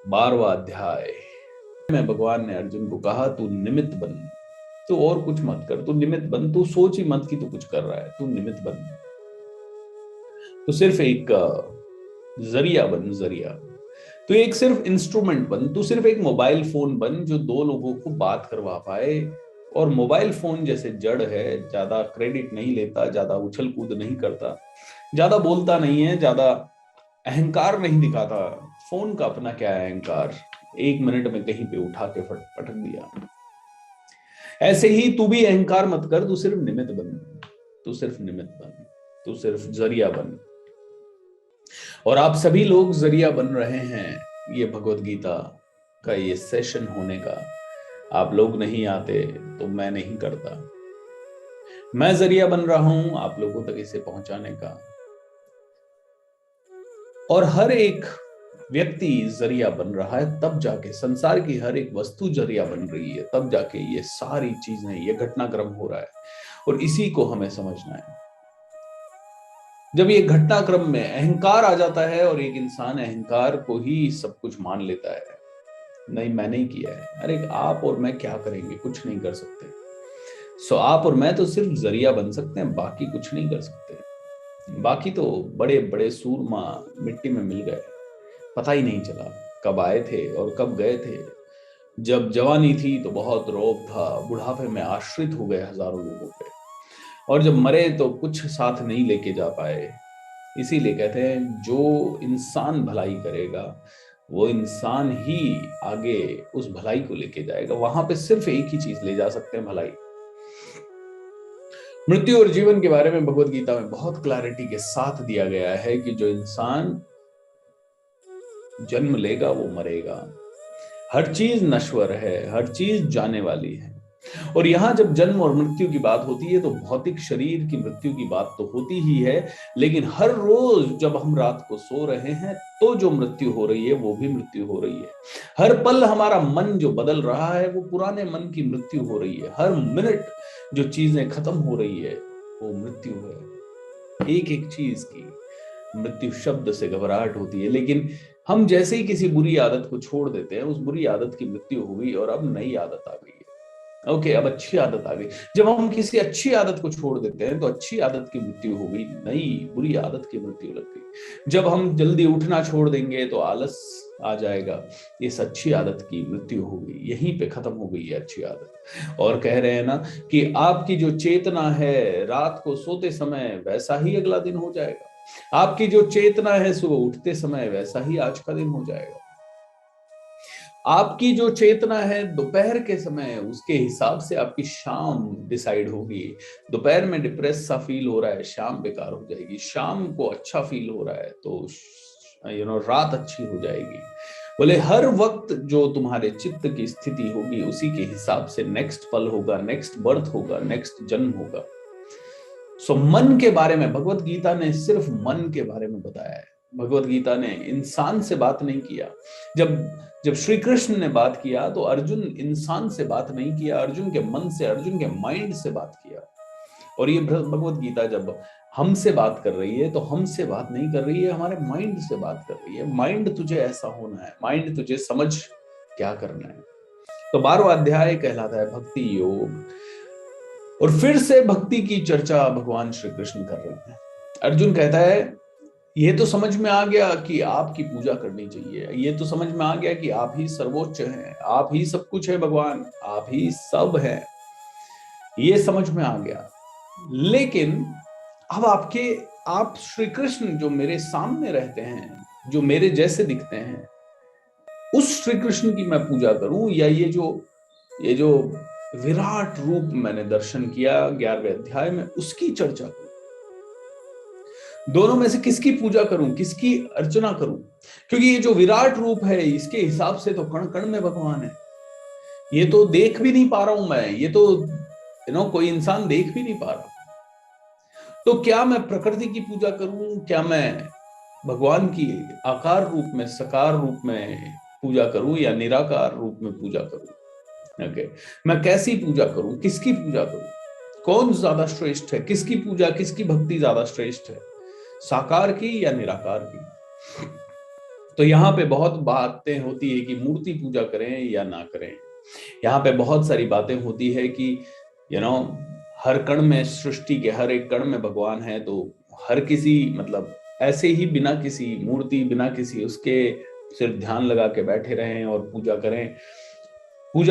12वां अध्याय में भगवान ने अर्जुन को कहा, तू निमित्त बन, तू और कुछ मत कर, तू निमित्त बन, तू सोच ही मत कि तू कुछ कर रहा है, तू निमित्त बन, तू सिर्फ एक जरिया बन, जरिया, तू एक सिर्फ इंस्ट्रूमेंट बन, तू सिर्फ एक मोबाइल फोन बन जो दो लोगों को बात करवा पाए। और मोबाइल फोन जैसे जड़ है, ज्यादा क्रेडिट नहीं लेता, ज्यादा उछल कूद नहीं करता, ज्यादा बोलता नहीं है, ज्यादा अहंकार नहीं दिखाता। फोन का अपना क्या है अहंकार, 1 मिनट में कहीं पे उठा के पटक दिया। ऐसे ही तू भी अहंकार मत कर, तू सिर्फ निमित्त बन, तू सिर्फ निमित्त बन, तू सिर्फ जरिया बन। और आप सभी लोग जरिया बन रहे हैं ये भगवत गीता का ये सेशन होने का। आप लोग नहीं आते तो मैं नहीं करता, मैं जरिया बन रहा हूं आप लोगों तक इसे पहुंचाने का। और हर एक व्यक्ति जरिया बन रहा है, तब जाके संसार की हर एक वस्तु जरिया बन रही है, तब जाके ये सारी चीजें, ये घटनाक्रम हो रहा है। और इसी को हमें समझना है। जब ये घटनाक्रम में अहंकार आ जाता है और एक इंसान अहंकार को ही सब कुछ मान लेता है, नहीं मैंने ही किया है, अरे आप और मैं क्या करेंगे, कुछ नहीं कर सकते। सो आप और मैं तो सिर्फ जरिया बन सकते हैं, बाकी कुछ नहीं कर सकते। बाकी तो बड़े बड़े सूरमा मिट्टी में मिल गए, पता ही नहीं चला कब आए थे और कब गए थे। जब जवानी थी तो बहुत रौब था, बुढ़ापे में आश्रित हो गए हजारों लोगों पे, और जब मरे तो कुछ साथ नहीं लेके जा पाए। इसीलिए कहते हैं जो इंसान भलाई करेगा वो इंसान ही आगे उस भलाई को लेके जाएगा। वहां पे सिर्फ एक ही चीज ले जा सकते हैं, भलाई। मृत्यु और जीवन के बारे में भगवत गीता में बहुत क्लैरिटी के साथ दिया गया है कि जो इंसान जन्म लेगा वो मरेगा। हर चीज नश्वर है, हर चीज जाने वाली है। और यहां जब जन्म और मृत्यु की बात होती है तो भौतिक शरीर की मृत्यु की बात तो होती ही है, लेकिन हर रोज जब हम रात को सो रहे हैं तो जो मृत्यु हो रही है वो भी मृत्यु हो रही है। हर पल हमारा मन जो बदल रहा है वो पुराने मन की मृत्यु हो रही है। हर मिनट जो चीजें खत्म हो रही है वो मृत्यु है। एक एक चीज की मृत्यु शब्द से घबराहट होती है, लेकिन हम जैसे ही किसी बुरी आदत को छोड़ देते हैं, उस बुरी आदत की मृत्यु हो गई और अब नई आदत आ गई है। ओके, अब अच्छी आदत आ गई। जब हम किसी अच्छी आदत को छोड़ देते हैं तो अच्छी आदत की मृत्यु हो गई, नई बुरी आदत की मृत्यु लग गई। जब हम जल्दी उठना छोड़ देंगे तो आलस आ जाएगा, इस अच्छी आदत की मृत्यु हो गई, यहीं पे खत्म हो गई है अच्छी आदत। और कह रहे हैं ना कि आपकी जो चेतना है रात को सोते समय वैसा ही अगला दिन हो जाएगा, आपकी जो चेतना है सुबह उठते समय वैसा ही आज का दिन हो जाएगा। आपकी जो चेतना है दोपहर के समय, उसके हिसाब से आपकी शाम डिसाइड होगी। दोपहर में डिप्रेस सा फील हो रहा है, शाम बेकार हो जाएगी। शाम को अच्छा फील हो रहा है तो रात अच्छी हो जाएगी। बोले हर वक्त जो तुम्हारे चित्त की स्थिति होगी उसी के हिसाब से नेक्स्ट पल होगा, नेक्स्ट बर्थ होगा, नेक्स्ट जन्म होगा। सो मन के बारे में भगवत गीता ने सिर्फ मन के बारे में बताया है। भगवत गीता ने इंसान से बात नहीं किया। जब जब श्री कृष्ण ने बात किया तो अर्जुन इंसान से बात नहीं किया, अर्जुन के मन से, अर्जुन के माइंड से बात किया। और ये भगवत गीता जब हमसे बात कर रही है तो हमसे बात नहीं कर रही है, हमारे माइंड से बात कर रही है। माइंड तुझे ऐसा होना है, माइंड तुझे समझ क्या करना है। तो 12वां अध्याय कहलाता है भक्ति योग। और फिर से भक्ति की चर्चा भगवान श्री कृष्ण कर रहे हैं। अर्जुन कहता है ये तो समझ में आ गया कि आपकी पूजा करनी चाहिए, ये तो समझ में आ गया कि आप ही सर्वोच्च हैं, आप ही सब कुछ है भगवान, आप ही सब है, ये समझ में आ गया। लेकिन अब आप श्री कृष्ण जो मेरे सामने रहते हैं, जो मेरे जैसे दिखते हैं, उस श्री कृष्ण की मैं पूजा करूं या ये जो विराट रूप मैंने दर्शन किया 11वें अध्याय में उसकी चर्चा करूं? दोनों में से किसकी पूजा करूं, किसकी अर्चना करूं? क्योंकि ये जो विराट रूप है इसके हिसाब से तो कण कण में भगवान है। ये तो देख भी नहीं पा रहा हूं मैं, ये तो कोई इंसान देख भी नहीं पा रहा। तो क्या मैं प्रकृति की पूजा करूं, क्या मैं भगवान की आकार रूप में, सकार रूप में पूजा करूं या निराकार रूप में पूजा करूं? ओके, मैं कैसी पूजा करूं, किसकी पूजा करूं, कौन ज्यादा श्रेष्ठ है, किसकी पूजा, किसकी भक्ति ज्यादा श्रेष्ठ है, साकार की या निराकार की? तो यहाँ पे बहुत बातें होती है कि मूर्ति पूजा करें या ना करें। यहाँ पे बहुत सारी बातें होती है कि यू नो हर कण में, सृष्टि के हर एक कण में भगवान है, तो हर किसी मतलब ऐसे ही बिना किसी मूर्ति, बिना किसी उसके सिर्फ ध्यान लगा के बैठे रहें और पूजा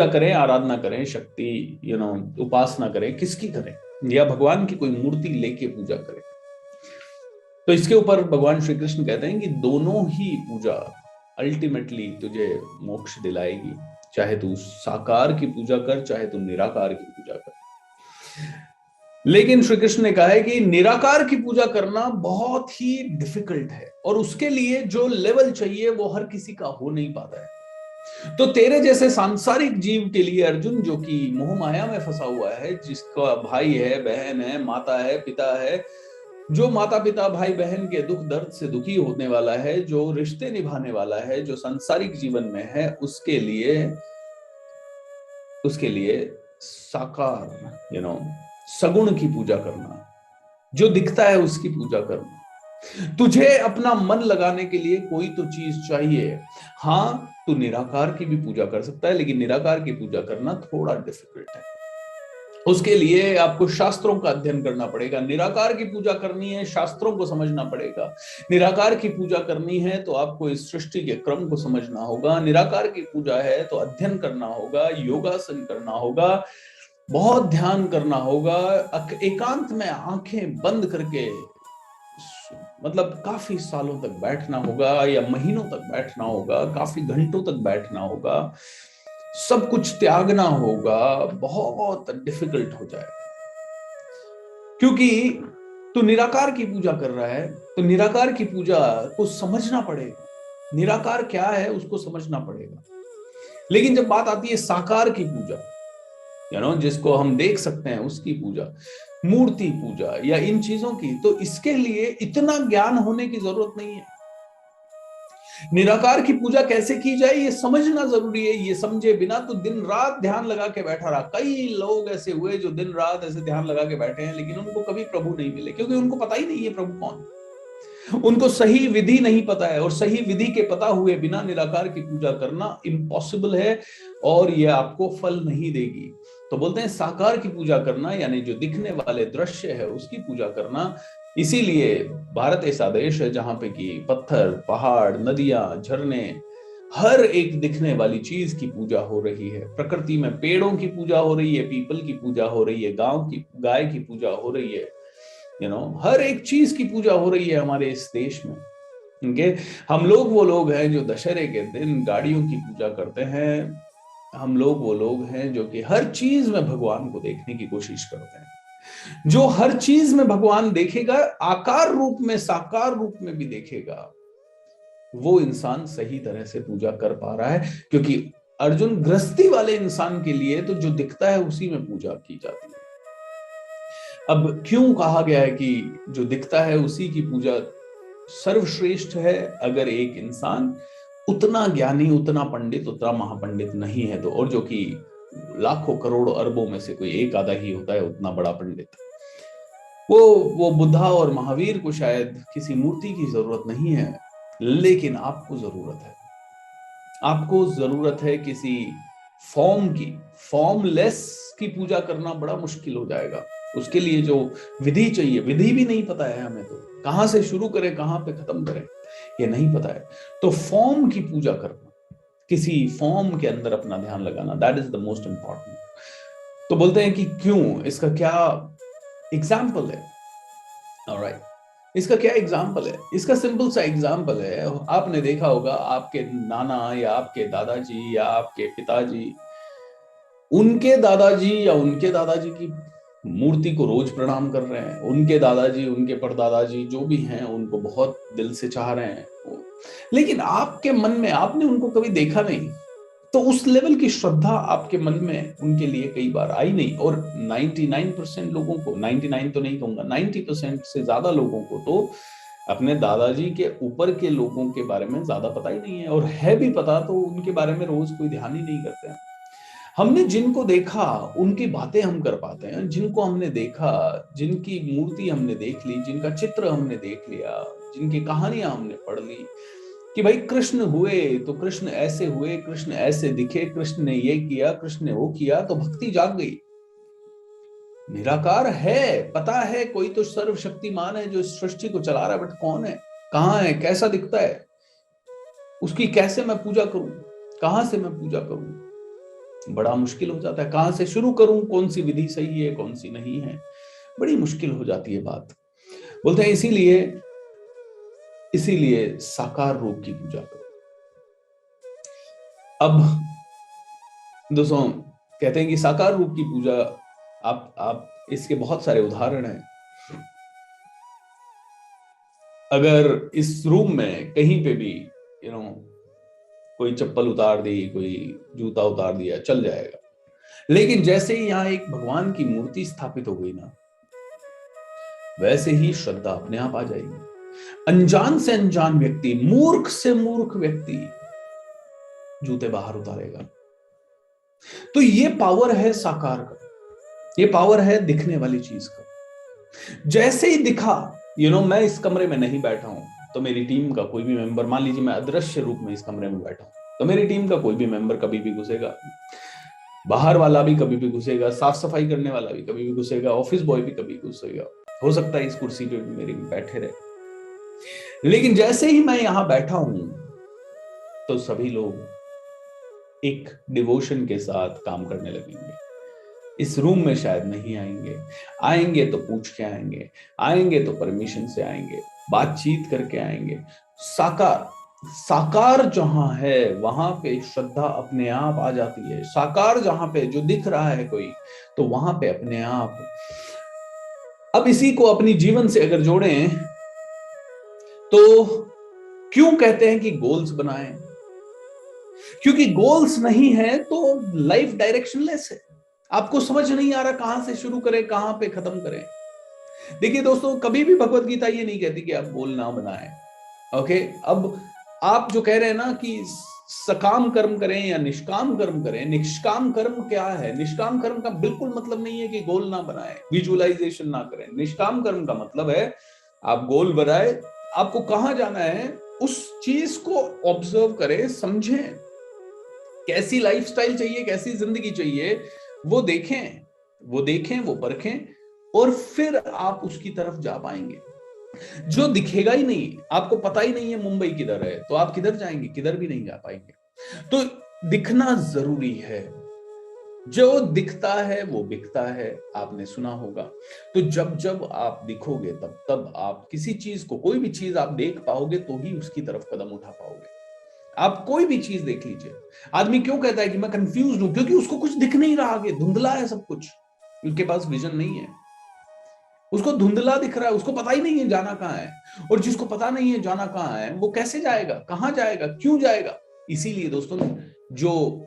करें, आराधना करें, शक्ति उपासना करें, किसकी करें, या भगवान की कोई मूर्ति लेके पूजा करें। तो इसके ऊपर भगवान श्री कृष्ण कहते हैं कि दोनों ही पूजा अल्टीमेटली तुझे मोक्ष दिलाएगी, चाहे तू साकार की पूजा कर, चाहे तू निराकार की पूजा कर। लेकिन श्री कृष्ण ने कहा है कि निराकार की पूजा करना बहुत ही डिफिकल्ट है, और उसके लिए जो लेवल चाहिए वो हर किसी का हो नहीं पाता है। तो तेरे जैसे सांसारिक जीव के लिए अर्जुन, जो कि मोह माया में फंसा हुआ है, जिसका भाई है, बहन है, माता है, पिता है, जो माता पिता भाई बहन के दुख दर्द से दुखी होने वाला है, जो रिश्ते निभाने वाला है, जो सांसारिक जीवन में है, उसके लिए साकार सगुण की पूजा करना, जो दिखता है उसकी पूजा करना। तुझे अपना मन लगाने के लिए कोई तो चीज चाहिए। हाँ, तू निराकार की भी पूजा कर सकता है, लेकिन निराकार की पूजा करना थोड़ा डिफिकल्ट है। उसके लिए आपको शास्त्रों का अध्ययन करना पड़ेगा। निराकार की पूजा करनी है, शास्त्रों को समझना पड़ेगा। निराकार की पूजा करनी है तो आपको इस सृष्टि के क्रम को समझना होगा। निराकार की पूजा है तो अध्ययन करना होगा, योगासन करना होगा, बहुत ध्यान करना होगा, एकांत में आंखें बंद करके मतलब काफी सालों तक बैठना होगा, या महीनों तक बैठना होगा, काफी घंटों तक बैठना होगा, सब कुछ त्यागना होगा, बहुत डिफिकल्ट हो जाएगा। क्योंकि तू निराकार की पूजा कर रहा है, तो निराकार की पूजा को समझना पड़ेगा। निराकार क्या है उसको समझना पड़ेगा। लेकिन जब बात आती है साकार की पूजा, जिसको हम देख सकते हैं, उसकी पूजा, मूर्ति पूजा या इन चीजों की, तो इसके लिए इतना ज्ञान होने की जरूरत नहीं है। निराकार की पूजा कैसे की जाए ये समझना जरूरी है। ये समझे बिना तो दिन रात ध्यान लगा के बैठा रहा। कई लोग ऐसे हुए जो दिन रात ऐसे ध्यान लगा के बैठे हैं, लेकिन उनको कभी प्रभु नहीं मिले, क्योंकि उनको पता ही नहीं है प्रभु कौन। उनको सही विधि नहीं पता है, और सही विधि के पता हुए बिना निराकार की पूजा करना इम्पॉसिबल है, और यह आपको फल नहीं देगी। तो बोलते हैं साकार की पूजा करना, यानी जो दिखने वाले दृश्य है उसकी पूजा करना। इसीलिए भारत ऐसा देश है जहां पे कि पत्थर, पहाड़, नदियां, झरने, हर एक दिखने वाली चीज की पूजा हो रही है। प्रकृति में पेड़ों की पूजा हो रही है, पीपल की पूजा हो रही है, गाय की पूजा हो रही है, हर एक चीज की पूजा हो रही है हमारे इस देश में। हम लोग वो लोग हैं जो दशहरे के दिन गाड़ियों की पूजा करते हैं। हम लोग वो लोग हैं जो कि हर चीज में भगवान को देखने की कोशिश करते हैं। जो हर चीज में भगवान देखेगा, आकार रूप में, साकार रूप में भी देखेगा, वो इंसान सही तरह से पूजा कर पा रहा है। क्योंकि अर्जुन, गृहस्थी वाले इंसान के लिए तो जो दिखता है उसी में पूजा की जाती है। अब क्यों कहा गया है कि जो दिखता है उसी की पूजा सर्वश्रेष्ठ है? अगर एक इंसान उतना ज्ञानी, उतना पंडित, उतना महापंडित नहीं है तो, और जो कि लाखों करोड़ों अरबों में से कोई एक आधा ही होता है उतना बड़ा पंडित, वो बुद्धा और महावीर को शायद किसी मूर्ति की जरूरत नहीं है, लेकिन आपको जरूरत है किसी फॉर्म की। फॉर्मलेस की पूजा करना बड़ा मुश्किल हो जाएगा। उसके लिए जो विधि चाहिए, विधि भी नहीं पता है हमें, तो कहां से शुरू करें, कहां पे खत्म करें, ये नहीं पता है। तो फॉर्म की पूजा करना, किसी फॉर्म के अंदर अपना ध्यान लगाना, that is the most important. तो बोलते हैं कि क्यों, इसका क्या एग्जाम्पल है? ऑलराइट, इसका क्या एग्जाम्पल है? इसका सिंपल सा एग्जाम्पल है, आपने देखा होगा आपके नाना या आपके दादाजी या आपके पिताजी, उनके दादाजी या उनके दादाजी की मूर्ति को रोज प्रणाम कर रहे हैं। उनके दादाजी, उनके परदादाजी जो भी हैं, उनको बहुत दिल से चाह रहे हैं। लेकिन आपके मन में, आपने उनको कभी देखा नहीं, तो उस लेवल की श्रद्धा आपके मन में उनके लिए कई बार आई नहीं। और 99% लोगों को, 99 तो नहीं कहूंगा, 90% से ज्यादा लोगों को तो अपने दादाजी के ऊपर के लोगों के बारे में ज्यादा पता ही नहीं है, और है भी पता तो उनके बारे में रोज कोई ध्यान ही नहीं करते हैं। हमने जिनको देखा उनकी बातें हम कर पाते हैं। जिनको हमने देखा, जिनकी मूर्ति हमने देख ली, जिनका चित्र हमने देख लिया, जिनकी कहानियां हमने पढ़ ली, कि भाई कृष्ण हुए तो कृष्ण ऐसे हुए, कृष्ण ऐसे दिखे, कृष्ण ने ये किया, कृष्ण ने वो किया, तो भक्ति जाग गई। निराकार है, पता है कोई तो सर्वशक्तिमान है जो इस सृष्टि को चला रहा है, बट कौन है, कहां है, कैसा दिखता है, उसकी कैसे मैं पूजा करूं, कहां से मैं पूजा करूं? बड़ा मुश्किल हो जाता है, कहां से शुरू करूं, कौन सी विधि सही है, कौन सी नहीं है, बड़ी मुश्किल हो जाती है बात। बोलते हैं इसीलिए इसीलिए साकार रूप की पूजा करो। अब दोस्तों कहते हैं कि साकार रूप की पूजा, आप इसके बहुत सारे उदाहरण हैं। अगर इस रूम में कहीं पे भी कोई चप्पल उतार दी, कोई जूता उतार दिया, चल जाएगा। लेकिन जैसे ही यहां एक भगवान की मूर्ति स्थापित हो गई ना, वैसे ही श्रद्धा अपने आप आ जाएगी। अनजान से अनजान व्यक्ति, मूर्ख से मूर्ख व्यक्ति जूते बाहर उतारेगा। तो ये पावर है साकार का, ये पावर है दिखने वाली चीज का। जैसे ही दिखा, मैं इस कमरे में नहीं बैठा हूं तो मेरी टीम का कोई भी मेंबर, मान लीजिए मैं अदृश्य रूप में इस कमरे में बैठा हूं, तो मेरी टीम का कोई भी मेंबर कभी भी घुसेगा, बाहर वाला भी कभी भी घुसेगा, साफ सफाई करने वाला भी कभी भी घुसेगा, ऑफिस बॉय भी कभी घुसेगा, हो सकता है इस कुर्सी पे भी मेरे बैठे रहे। लेकिन जैसे ही मैं यहां बैठा हूं तो सभी लोग एक डिवोशन के साथ काम करने लगेंगे। इस रूम में शायद नहीं आएंगे, आएंगे तो पूछ के आएंगे, आएंगे तो परमिशन से आएंगे, बातचीत करके आएंगे। साकार साकार जहां है वहां पे श्रद्धा अपने आप आ जाती है। साकार जहां पे जो दिख रहा है कोई, तो वहां पे अपने आप। अब इसी को अपनी जीवन से अगर जोड़ें तो क्यों कहते हैं कि गोल्स बनाएं? क्योंकि गोल्स नहीं है तो लाइफ डायरेक्शनलेस है। आपको समझ नहीं आ रहा कहां से शुरू करें, कहां पे खत्म करें। देखिए दोस्तों, कभी भी भगवत गीता ये नहीं कहती कि आप गोल ना बनाएं। ओके, अब आप जो कह रहे हैं ना कि सकाम कर्म करें या निष्काम कर्म करें, निष्काम कर्म क्या है? निष्काम कर्म का बिल्कुल मतलब नहीं है कि गोल ना बनाएं, विजुअलाइजेशन ना करें। निष्काम कर्म का मतलब है आप गोल बनाए, आपको कहां जाना है उस चीज को ऑब्जर्व करें, समझें, कैसी लाइफस्टाइल चाहिए, कैसी जिंदगी चाहिए, वो देखें, वो परखें, और फिर आप उसकी तरफ जा पाएंगे। जो दिखेगा ही नहीं, आपको पता ही नहीं है मुंबई किधर है, तो आप किधर जाएंगे? किधर भी नहीं जा पाएंगे। तो दिखना जरूरी है। जो दिखता है वो बिकता है, आपने सुना होगा। तो जब जब आप दिखोगे तब तब आप किसी चीज को, कोई भी चीज आप देख पाओगे तो ही उसकी तरफ कदम उठा पाओगे। आप कोई भी चीज देख लीजिए। आदमी क्यों कहता है कि मैं कंफ्यूज हूं? क्योंकि उसको कुछ दिख नहीं रहा, आगे धुंधला है सब कुछ, उसके पास विजन नहीं है, उसको धुंधला दिख रहा है, उसको पता ही नहीं है जाना कहां है। और जिसको पता नहीं है जाना कहां है, वो कैसे जाएगा, कहां जाएगा, क्यों जाएगा? इसीलिए दोस्तों, जो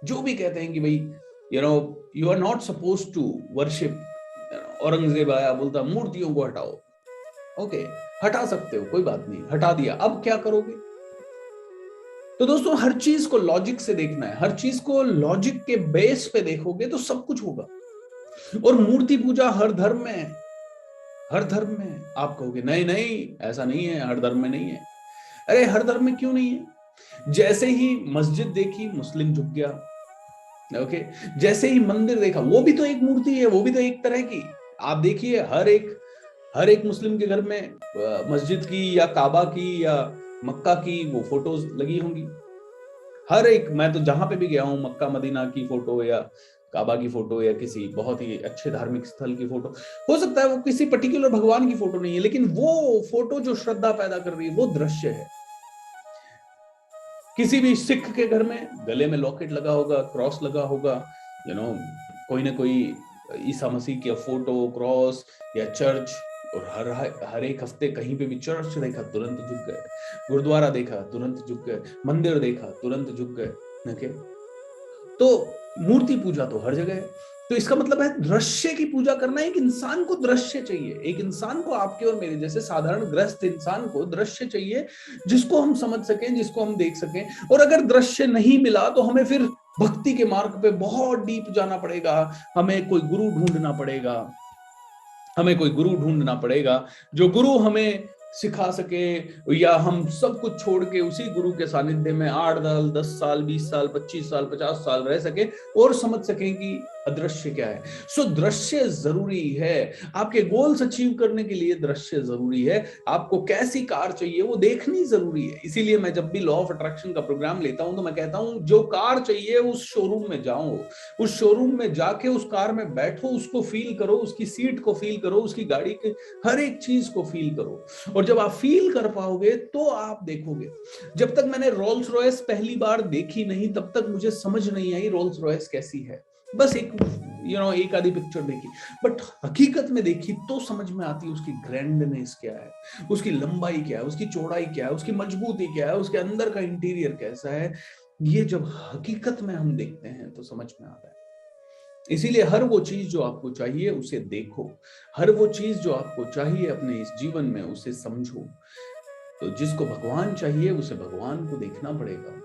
जो भी कहते हैं कि भाई you are not suppose to worship, Aurangzeb आया बोलता मूर्तियों को हटाओ। ओके, हटा सकते हो, कोई बात नहीं, हटा दिया, अब क्या करोगे? तो दोस्तों, हर चीज को लॉजिक से देखना है, हर चीज को लॉजिक के बेस पे देखोगे तो सब कुछ होगा। और मूर्ति पूजा हर धर्म में है, हर धर्म में। आप कहोगे नहीं नहीं ऐसा नहीं है, हर धर्म में नहीं है। अरे हर धर्म में क्यों नहीं है? जैसे ही मस्जिद देखी मुस्लिम झुक गया, ओके, जैसे ही मंदिर देखा, वो भी तो एक मूर्ति है, वो भी तो एक तरह की। आप देखिए हर एक मुस्लिम के घर में मस्जिद की या काबा की या मक्का की वो फोटोज लगी होंगी। हर एक, मैं तो जहां पे भी गया हूं, मक्का मदीना की फोटो या काबा की फोटो या किसी बहुत ही अच्छे धार्मिक स्थल की फोटो, हो सकता है वो किसी पर्टिकुलर भगवान की फोटो नहीं है, लेकिन वो फोटो जो श्रद्धा पैदा कर रही है वो दृश्य है। किसी भी सिख के घर में गले में लॉकेट लगा होगा, क्रॉस लगा होगा, कोई ना कोई ईसा मसीह की फोटो, क्रॉस या चर्च। और हर एक हफ्ते कहीं पे भी चर्च देखा तुरंत झुक गए, गुरुद्वारा देखा तुरंत झुक गए, मंदिर देखा तुरंत झुक गए। ओके, तो मूर्ति पूजा तो हर जगह है। तो इसका मतलब है दृश्य की पूजा करना। एक इंसान को दृश्य चाहिए, एक इंसान को, आपके और मेरे जैसे साधारण ग्रस्त इंसान को दृश्य चाहिए, जिसको हम समझ सकें, जिसको हम देख सकें। और अगर दृश्य नहीं मिला तो हमें फिर भक्ति के मार्ग पे बहुत डीप जाना पड़ेगा, हमें कोई गुरु ढूंढना पड़ेगा, जो गुरु हमें सिखा सके, या हम सब कुछ छोड़ के उसी गुरु के सानिध्य में 8 साल 10 साल 20 साल 25 साल 50 साल रह सके और समझ सकें कि अदृश्य क्या है। सो दृश्य जरूरी है, आपके गोल्स अचीव करने के लिए दृश्य जरूरी है। आपको कैसी कार चाहिए वो देखनी जरूरी है। इसीलिए मैं जब भी लॉ ऑफ अट्रैक्शन का प्रोग्राम लेता हूं तो मैं कहता हूं जो कार चाहिए उस शोरूम में जाओ, उस शोरूम में जाके उस कार में बैठो, उसको फील करो, उसकी सीट को फील करो, उसकी गाड़ी के हर एक चीज को फील करो। और जब आप फील कर पाओगे तो आप देखोगे। जब तक मैंने रोल्स रॉयस पहली बार देखी नहीं तब तक मुझे समझ नहीं आई रोल्स रॉयस कैसी है। बस एक एक आधी पिक्चर देखी, बट हकीकत में देखी तो समझ में आती है उसकी ग्रैंडनेस क्या है, उसकी लंबाई क्या है, उसकी चौड़ाई क्या है, उसकी मजबूती क्या है, उसके अंदर का इंटीरियर कैसा है। ये जब हकीकत में हम देखते हैं तो समझ में आता है। इसीलिए हर वो चीज जो आपको चाहिए उसे देखो, हर वो चीज जो आपको चाहिए अपने इस जीवन में उसे समझो। तो जिसको भगवान चाहिए उसे भगवान को देखना पड़ेगा।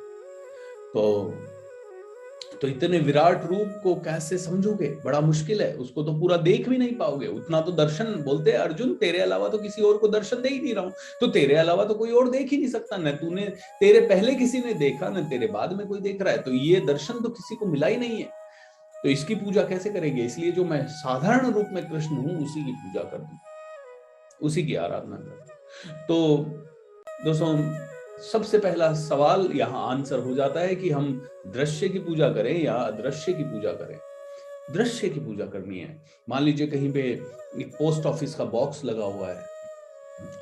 तो इतने विराट रूप को कैसे समझोगे, बड़ा मुश्किल है। उसको तो पूरा देख भी नहीं पाओगे, उतना तो दर्शन, बोलते हैं अर्जुन तेरे अलावा तो किसी और को दर्शन दे ही नहीं रहा हूं, तो तेरे अलावा तो कोई और देख ही नहीं सकता, न तूने, तेरे पहले किसी ने देखा, न तेरे बाद में कोई देख रहा है, तो ये दर्शन तो किसी को मिला ही नहीं है। तो इसकी पूजा कैसे करेंगे? इसलिए जो मैं साधारण रूप में कृष्ण हूं उसी की पूजा कर दूं, उसी की आराधना कर। तो दोस्तों सबसे पहला सवाल यहाँ आंसर हो जाता है कि हम दृश्य की पूजा करें या अदृश्य की पूजा करें। दृश्य की पूजा करनी है। मान लीजिए कहीं पे एक पोस्ट ऑफिस का बॉक्स लगा हुआ है,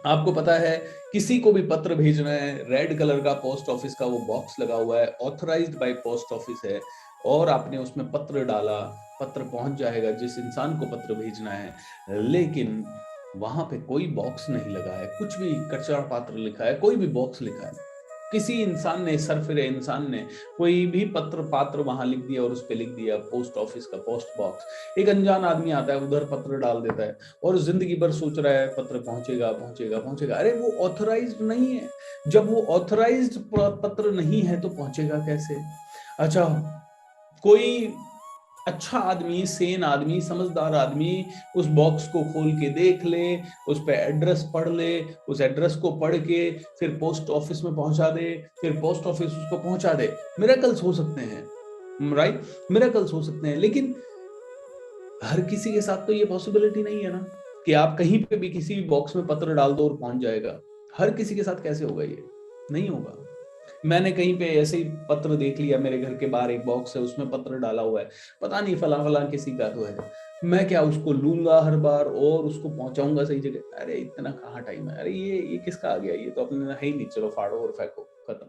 आपको पता है किसी को भी पत्र भेजना है, रेड कलर का पोस्ट ऑफिस का वो बॉक्स लगा हुआ है, ऑथराइज्ड बाय पोस्ट ऑफिस है, और आपने उसमें पत्र डाला, पत्र पहुंच जाएगा जिस इंसान को पत्र भेजना है, लेकिन वहां पे कोई बॉक्स नहीं लगा है, कुछ भी कचरा पात्र लिखा है, कोई भी बॉक्स लिखा है, किसी इंसान ने, सरफिरे इंसान ने कोई भी पत्र पात्र वहां लिख दिया और उस पे लिख दिया पोस्ट ऑफिस का पोस्ट बॉक्स। एक अनजान आदमी आता है, उधर पत्र डाल देता है और जिंदगी भर सोच रहा है पत्र पहुंचेगा पहुंचेगा पहुंचेगा। अरे वो ऑथराइज्ड नहीं है। जब वो ऑथराइज्ड पत्र नहीं है तो पहुंचेगा कैसे? अच्छा, कोई अच्छा आदमी, सेन आदमी, समझदार आदमी उस बॉक्स को खोल के देख ले, उस पे एड्रेस पढ़ ले, उस एड्रेस को पढ़ के फिर पोस्ट ऑफिस में पहुंचा दे, फिर पोस्ट ऑफिस उसको पहुंचा दे। मिरेकल्स हो सकते हैं, राइट? मिरेकल्स हो सकते हैं, लेकिन हर किसी के साथ तो ये पॉसिबिलिटी नहीं है ना कि आप कहीं पे भी किसी भी बॉक्स में पत्र डाल दो और पहुंच जाएगा। हर किसी के साथ कैसे होगा? ये नहीं होगा। मैंने कहीं पे ऐसे ही पत्र देख लिया, मेरे घर के बाहर एक बॉक्स है उसमें पत्र डाला हुआ है, पता नहीं फला फला किसी का तो है, मैं क्या उसको लूंगा हर बार और उसको पहुंचाऊंगा सही जगह? अरे इतना कहाँ टाइम है, अरे ये किसका आ गया, ये तो अपने है ही नहीं, चलो फाड़ो और फेंको, खत्म।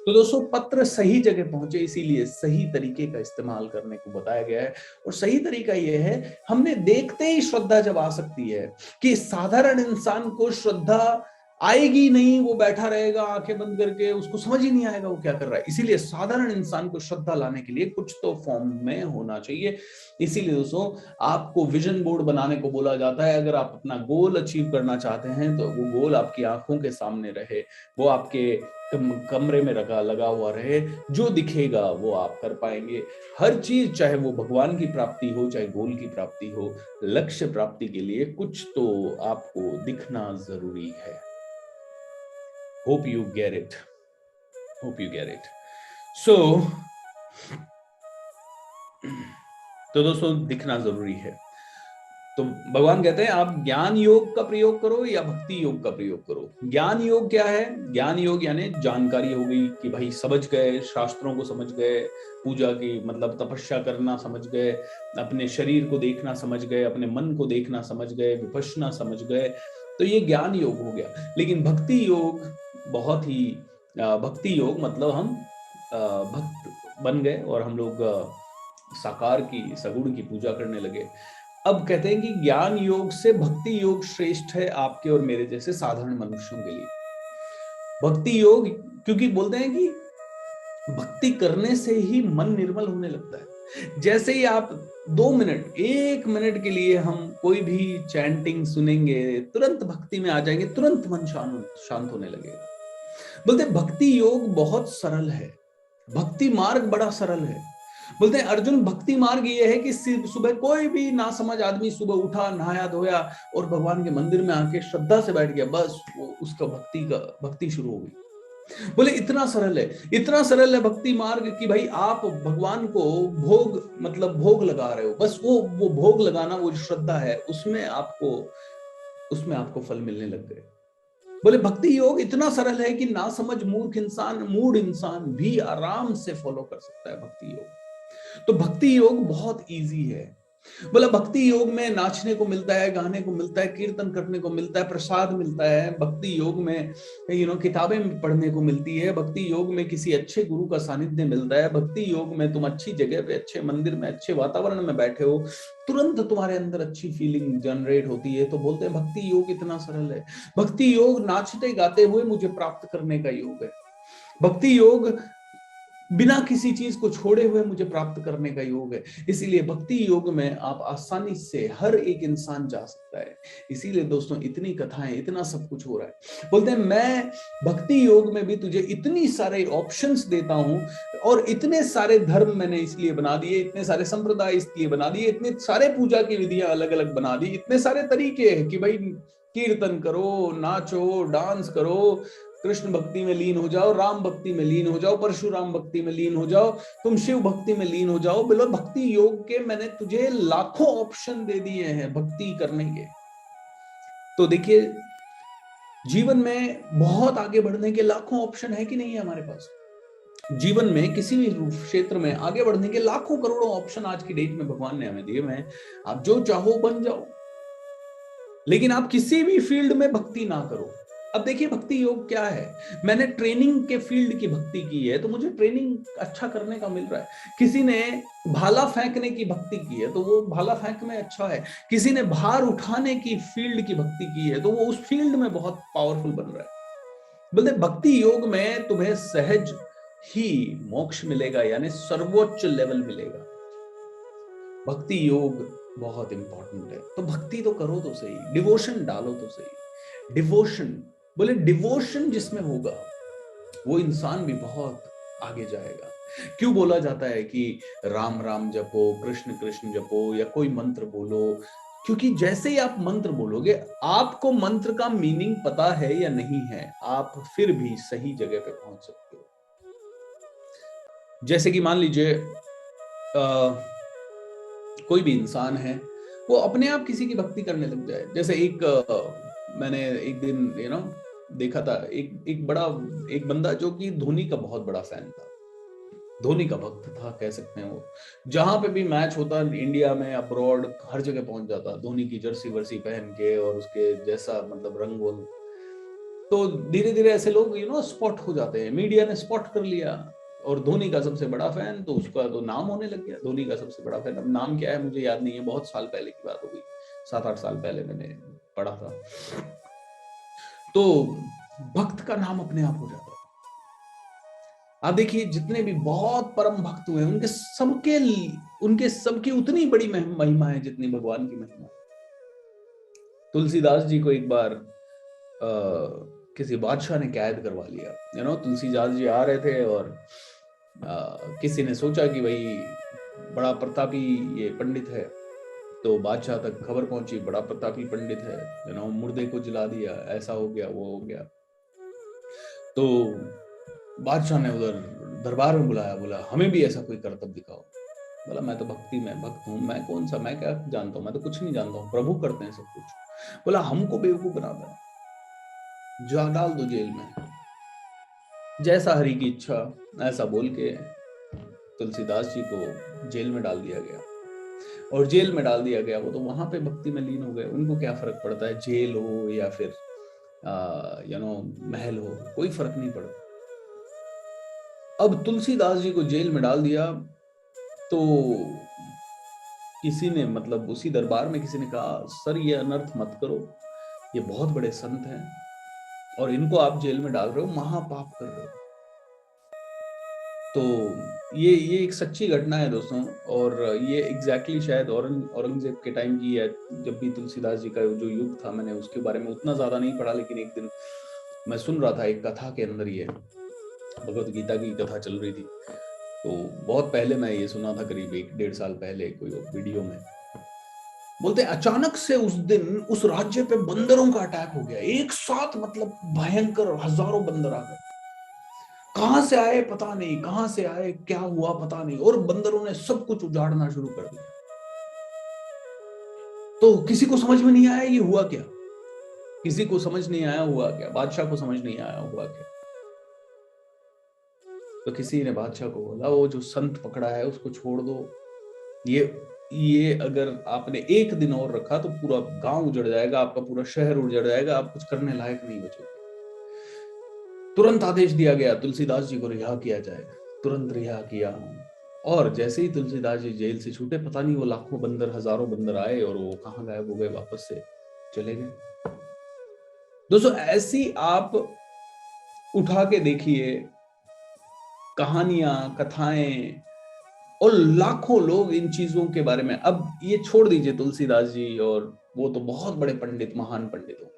तो दोस्तों पत्र सही जगह पहुंचे, इसीलिए सही तरीके का इस्तेमाल करने को बताया गया है। और सही तरीका यह है, हमने देखते ही श्रद्धा जब आ सकती है कि साधारण इंसान को श्रद्धा आएगी नहीं, वो बैठा रहेगा आंखें बंद करके, उसको समझ ही नहीं आएगा वो क्या कर रहा है। इसीलिए साधारण इंसान को श्रद्धा लाने के लिए कुछ तो फॉर्म में होना चाहिए। इसीलिए दोस्तों आपको विजन बोर्ड बनाने को बोला जाता है। अगर आप अपना गोल अचीव करना चाहते हैं तो वो गोल आपकी आंखों के सामने रहे, वो आपके कमरे में लगा हुआ रहे, जो दिखेगा वो आप कर पाएंगे। हर चीज, चाहे वो भगवान की प्राप्ति हो, चाहे गोल की प्राप्ति हो, लक्ष्य प्राप्ति के लिए कुछ तो आपको दिखना जरूरी है। Hope you get it. Hope you get it. So, तो दोस्तों दिखना जरूरी है। तो भगवान कहते हैं आप ज्ञान योग का प्रयोग करो या भक्ति योग का प्रयोग करो। ज्ञान योग क्या है? ज्ञान योग यानी जानकारी हो गई कि भाई समझ गए, शास्त्रों को समझ गए, पूजा की मतलब तपस्या करना समझ गए, अपने शरीर को देखना समझ गए, अपने मन को देखना समझ गए, विपश्यना समझ गए, तो ये ज्ञान योग हो गया। लेकिन भक्ति योग बहुत ही, भक्ति योग मतलब हम भक्त बन गए और हम लोग साकार की, सगुण की पूजा करने लगे। अब कहते हैं कि ज्ञान योग से भक्ति योग श्रेष्ठ है आपके और मेरे जैसे साधारण मनुष्यों के लिए। भक्ति योग, क्योंकि बोलते हैं कि भक्ति करने से ही मन निर्मल होने लगता है। जैसे ही आप 2 मिनट, 1 मिनट के लिए हम कोई भी चैंटिंग सुनेंगे, तुरंत भक्ति में आ जाएंगे, तुरंत मन शांत होने लगेगा। बोलते भक्ति योग बहुत सरल है, भक्ति मार्ग बड़ा सरल है। बोलते हैं अर्जुन, भक्ति मार्ग ये है कि सुबह कोई भी ना समझ आदमी सुबह उठा, नहाया धोया और भगवान के मंदिर में आके श्रद्धा से बैठ गया, बस वो उसका भक्ति शुरू हो गई। बोले इतना सरल है, इतना सरल है भक्ति मार्ग कि भाई आप भगवान को भोग लगा रहे हो, बस वो भोग लगाना, वो श्रद्धा है, उसमें आपको फल मिलने लग गए। बोले भक्ति योग इतना सरल है कि ना समझ मूड इंसान भी आराम से फॉलो कर सकता है भक्ति योग। तो भक्ति योग बहुत इजी है। बोला भक्ति योग में नाचने को मिलता है, गाने को मिलता है, कीर्तन करने को मिलता है, प्रसाद मिलता है। भक्ति योग में किताबें पढ़ने को मिलती है। भक्ति योग में किसी अच्छे गुरु का सानिध्य मिलता है। भक्ति योग में तुम अच्छी जगह पे, अच्छे मंदिर में, अच्छे वातावरण में बैठे हो, तुरंत तुम्हारे अंदर अच्छी फीलिंग जनरेट होती है। तो बोलते हैं भक्ति योग इतना सरल है। भक्ति योग नाचते गाते हुए मुझे प्राप्त करने का योग है। भक्ति योग बिना किसी चीज को छोड़े हुए मुझे प्राप्त करने का योग है। इसीलिए भक्ति योग में आप आसानी से हर एक इंसान जा सकता है। इसीलिए दोस्तों इतनी कथाएं, इतना सब कुछ हो रहा है। बोलते हैं मैं भक्ति योग में भी तुझे इतनी सारे ऑप्शंस देता हूं, और इतने सारे धर्म मैंने इसलिए बना दिए, इतने सारे संप्रदाय इसलिए बना दिए, इतने सारे पूजा की विधियां अलग अलग बना दी, इतने सारे तरीके हैं कि भाई कीर्तन करो, नाचो, डांस करो, कृष्ण भक्ति में लीन हो जाओ, राम भक्ति में लीन हो जाओ, परशुराम भक्ति में लीन हो जाओ, तुम शिव भक्ति में लीन हो जाओ। बोलो भक्ति योग के मैंने तुझे लाखों ऑप्शन दे दिए हैं भक्ति करने के। तो देखिए जीवन में बहुत आगे बढ़ने के लाखों ऑप्शन है कि नहीं है हमारे पास। जीवन में किसी भी क्षेत्र में आगे बढ़ने के लाखों करोड़ों ऑप्शन आज की डेट में भगवान ने हमें दिए हैं। आप जो चाहो बन जाओ, लेकिन आप किसी भी फील्ड में भक्ति ना करो। अब देखिए भक्ति योग क्या है। मैंने ट्रेनिंग के फील्ड की भक्ति की है तो मुझे ट्रेनिंग अच्छा करने का मिल रहा है। किसी ने भाला फेंकने की भक्ति की है तो वो भाला फेंक में अच्छा है। किसी ने भार उठाने की फील्ड की भक्ति की है तो वो उस फील्ड में बहुत पावरफुल बन रहा है। बोलते भक्ति योग में तुम्हें सहज ही मोक्ष मिलेगा, यानी सर्वोच्च लेवल मिलेगा। भक्ति योग बहुत इंपॉर्टेंट है। तो भक्ति तो करो तो सही, डिवोशन डालो तो सही। डिवोशन, बोले डिवोशन जिसमें होगा वो इंसान भी बहुत आगे जाएगा। क्यों बोला जाता है कि राम राम जपो, कृष्ण कृष्ण जपो, या कोई मंत्र बोलो? क्योंकि जैसे ही आप मंत्र बोलोगे, आपको मंत्र का मीनिंग पता है या नहीं है, आप फिर भी सही जगह पे पहुंच सकते हो। जैसे कि मान लीजिए कोई भी इंसान है, वो अपने आप किसी की भक्ति करने लग जाए। जैसे मैंने एक दिन देखा था, एक बंदा जो कि धोनी का बहुत बड़ा फैन था, धोनी का भक्त था कह सकते हैं। वो जहां पे भी मैच होता इंडिया में, अब्रॉड, हर जगह पहुंच जाता धोनी की जर्सी वर्सी पहन के, और उसके जैसा रंग वोल। तो धीरे धीरे ऐसे लोग स्पॉट हो जाते हैं, मीडिया ने स्पॉट कर लिया। और धोनी का सबसे बड़ा फैन, तो उसका तो नाम होने लग गया, धोनी का सबसे बड़ा फैन। अब नाम क्या है मुझे याद नहीं है, बहुत साल पहले की बात हो गई, 7-8 साल पहले मैंने पढ़ा था। तो भक्त का नाम अपने आप हो जाता है। आप देखिए जितने भी बहुत परम भक्त हुए, उनके सबकी उतनी बड़ी महिमा है जितनी भगवान की महिमा। तुलसीदास जी को एक बार किसी बादशाह ने कैद करवा लिया। तुलसीदास जी आ रहे थे और किसी ने सोचा कि भाई बड़ा प्रतापी ये पंडित है, तो बादशाह तक खबर पहुंची बड़ा प्रतापी पंडित है, मुर्दे को जला दिया, ऐसा हो गया, वो हो गया। तो बादशाह ने उधर दरबार में बुलाया, बोला हमें भी ऐसा कोई कर्तव्य दिखाओ। बोला मैं तो भक्ति में भक्त हूँ, मैं कौन सा, मैं क्या जानता हूँ, मैं तो कुछ नहीं जानता हूँ, प्रभु करते हैं सब कुछ। बोला हमको बेवकूफ बना दो, जा डाल दो जेल में, जैसा हरि की इच्छा। ऐसा बोल के तुलसीदास जी को जेल में डाल दिया गया। और जेल में डाल दिया गया, वो तो वहां पे भक्ति में लीन हो गए। उनको क्या फर्क पड़ता है जेल हो या फिर महल हो, कोई फर्क नहीं पड़ता। अब तुलसीदास जी को जेल में डाल दिया तो किसी ने उसी दरबार में किसी ने कहा सर ये अनर्थ मत करो, ये बहुत बड़े संत हैं और इनको आप जेल में डाल रहे हो, महापाप कर रहे हो। तो ये एक सच्ची घटना है दोस्तों, और ये एग्जैक्टली शायद औरंगजेब के टाइम की है, जब भी तुलसीदास जी का जो युग था। मैंने उसके बारे में उतना ज्यादा नहीं पढ़ा, लेकिन एक दिन मैं सुन रहा था एक कथा के अंदर, ये भगवत गीता की कथा चल रही थी। तो बहुत पहले मैं ये सुना था, करीब 1-1.5 साल पहले कोई वीडियो में, बोलते हैं अचानक से उस दिन उस राज्य पे बंदरों का अटैक हो गया, एक साथ, मतलब भयंकर, हजारों बंदर आ गए। कहां से आए पता नहीं, कहां से आए, क्या हुआ पता नहीं, और बंदरों ने सब कुछ उजाड़ना शुरू कर दिया। तो किसी को समझ में नहीं आया ये हुआ क्या, किसी को समझ नहीं आया हुआ क्या, बादशाह को समझ नहीं आया हुआ क्या। तो किसी ने बादशाह को बोला, वो जो संत पकड़ा है उसको छोड़ दो, ये अगर आपने एक दिन और रखा तो पूरा गांव उजड़ जाएगा, आपका पूरा शहर उजड़ जाएगा, आप कुछ करने लायक नहीं बचोगे। तुरंत आदेश दिया गया, तुलसीदास जी को रिहा किया जाए। तुरंत रिहा किया, और जैसे ही तुलसीदास जी जेल से छूटे, पता नहीं वो लाखों बंदर, हजारों बंदर आए और वो कहां गायब हो गए, वापस से चले गए। दोस्तों, ऐसी आप उठा के देखिए कहानियां, कथाएं, और लाखों लोग इन चीजों के बारे में, अब ये छोड़ दीजिए तुलसीदास जी, और वो तो बहुत बड़े पंडित, महान पंडित हो।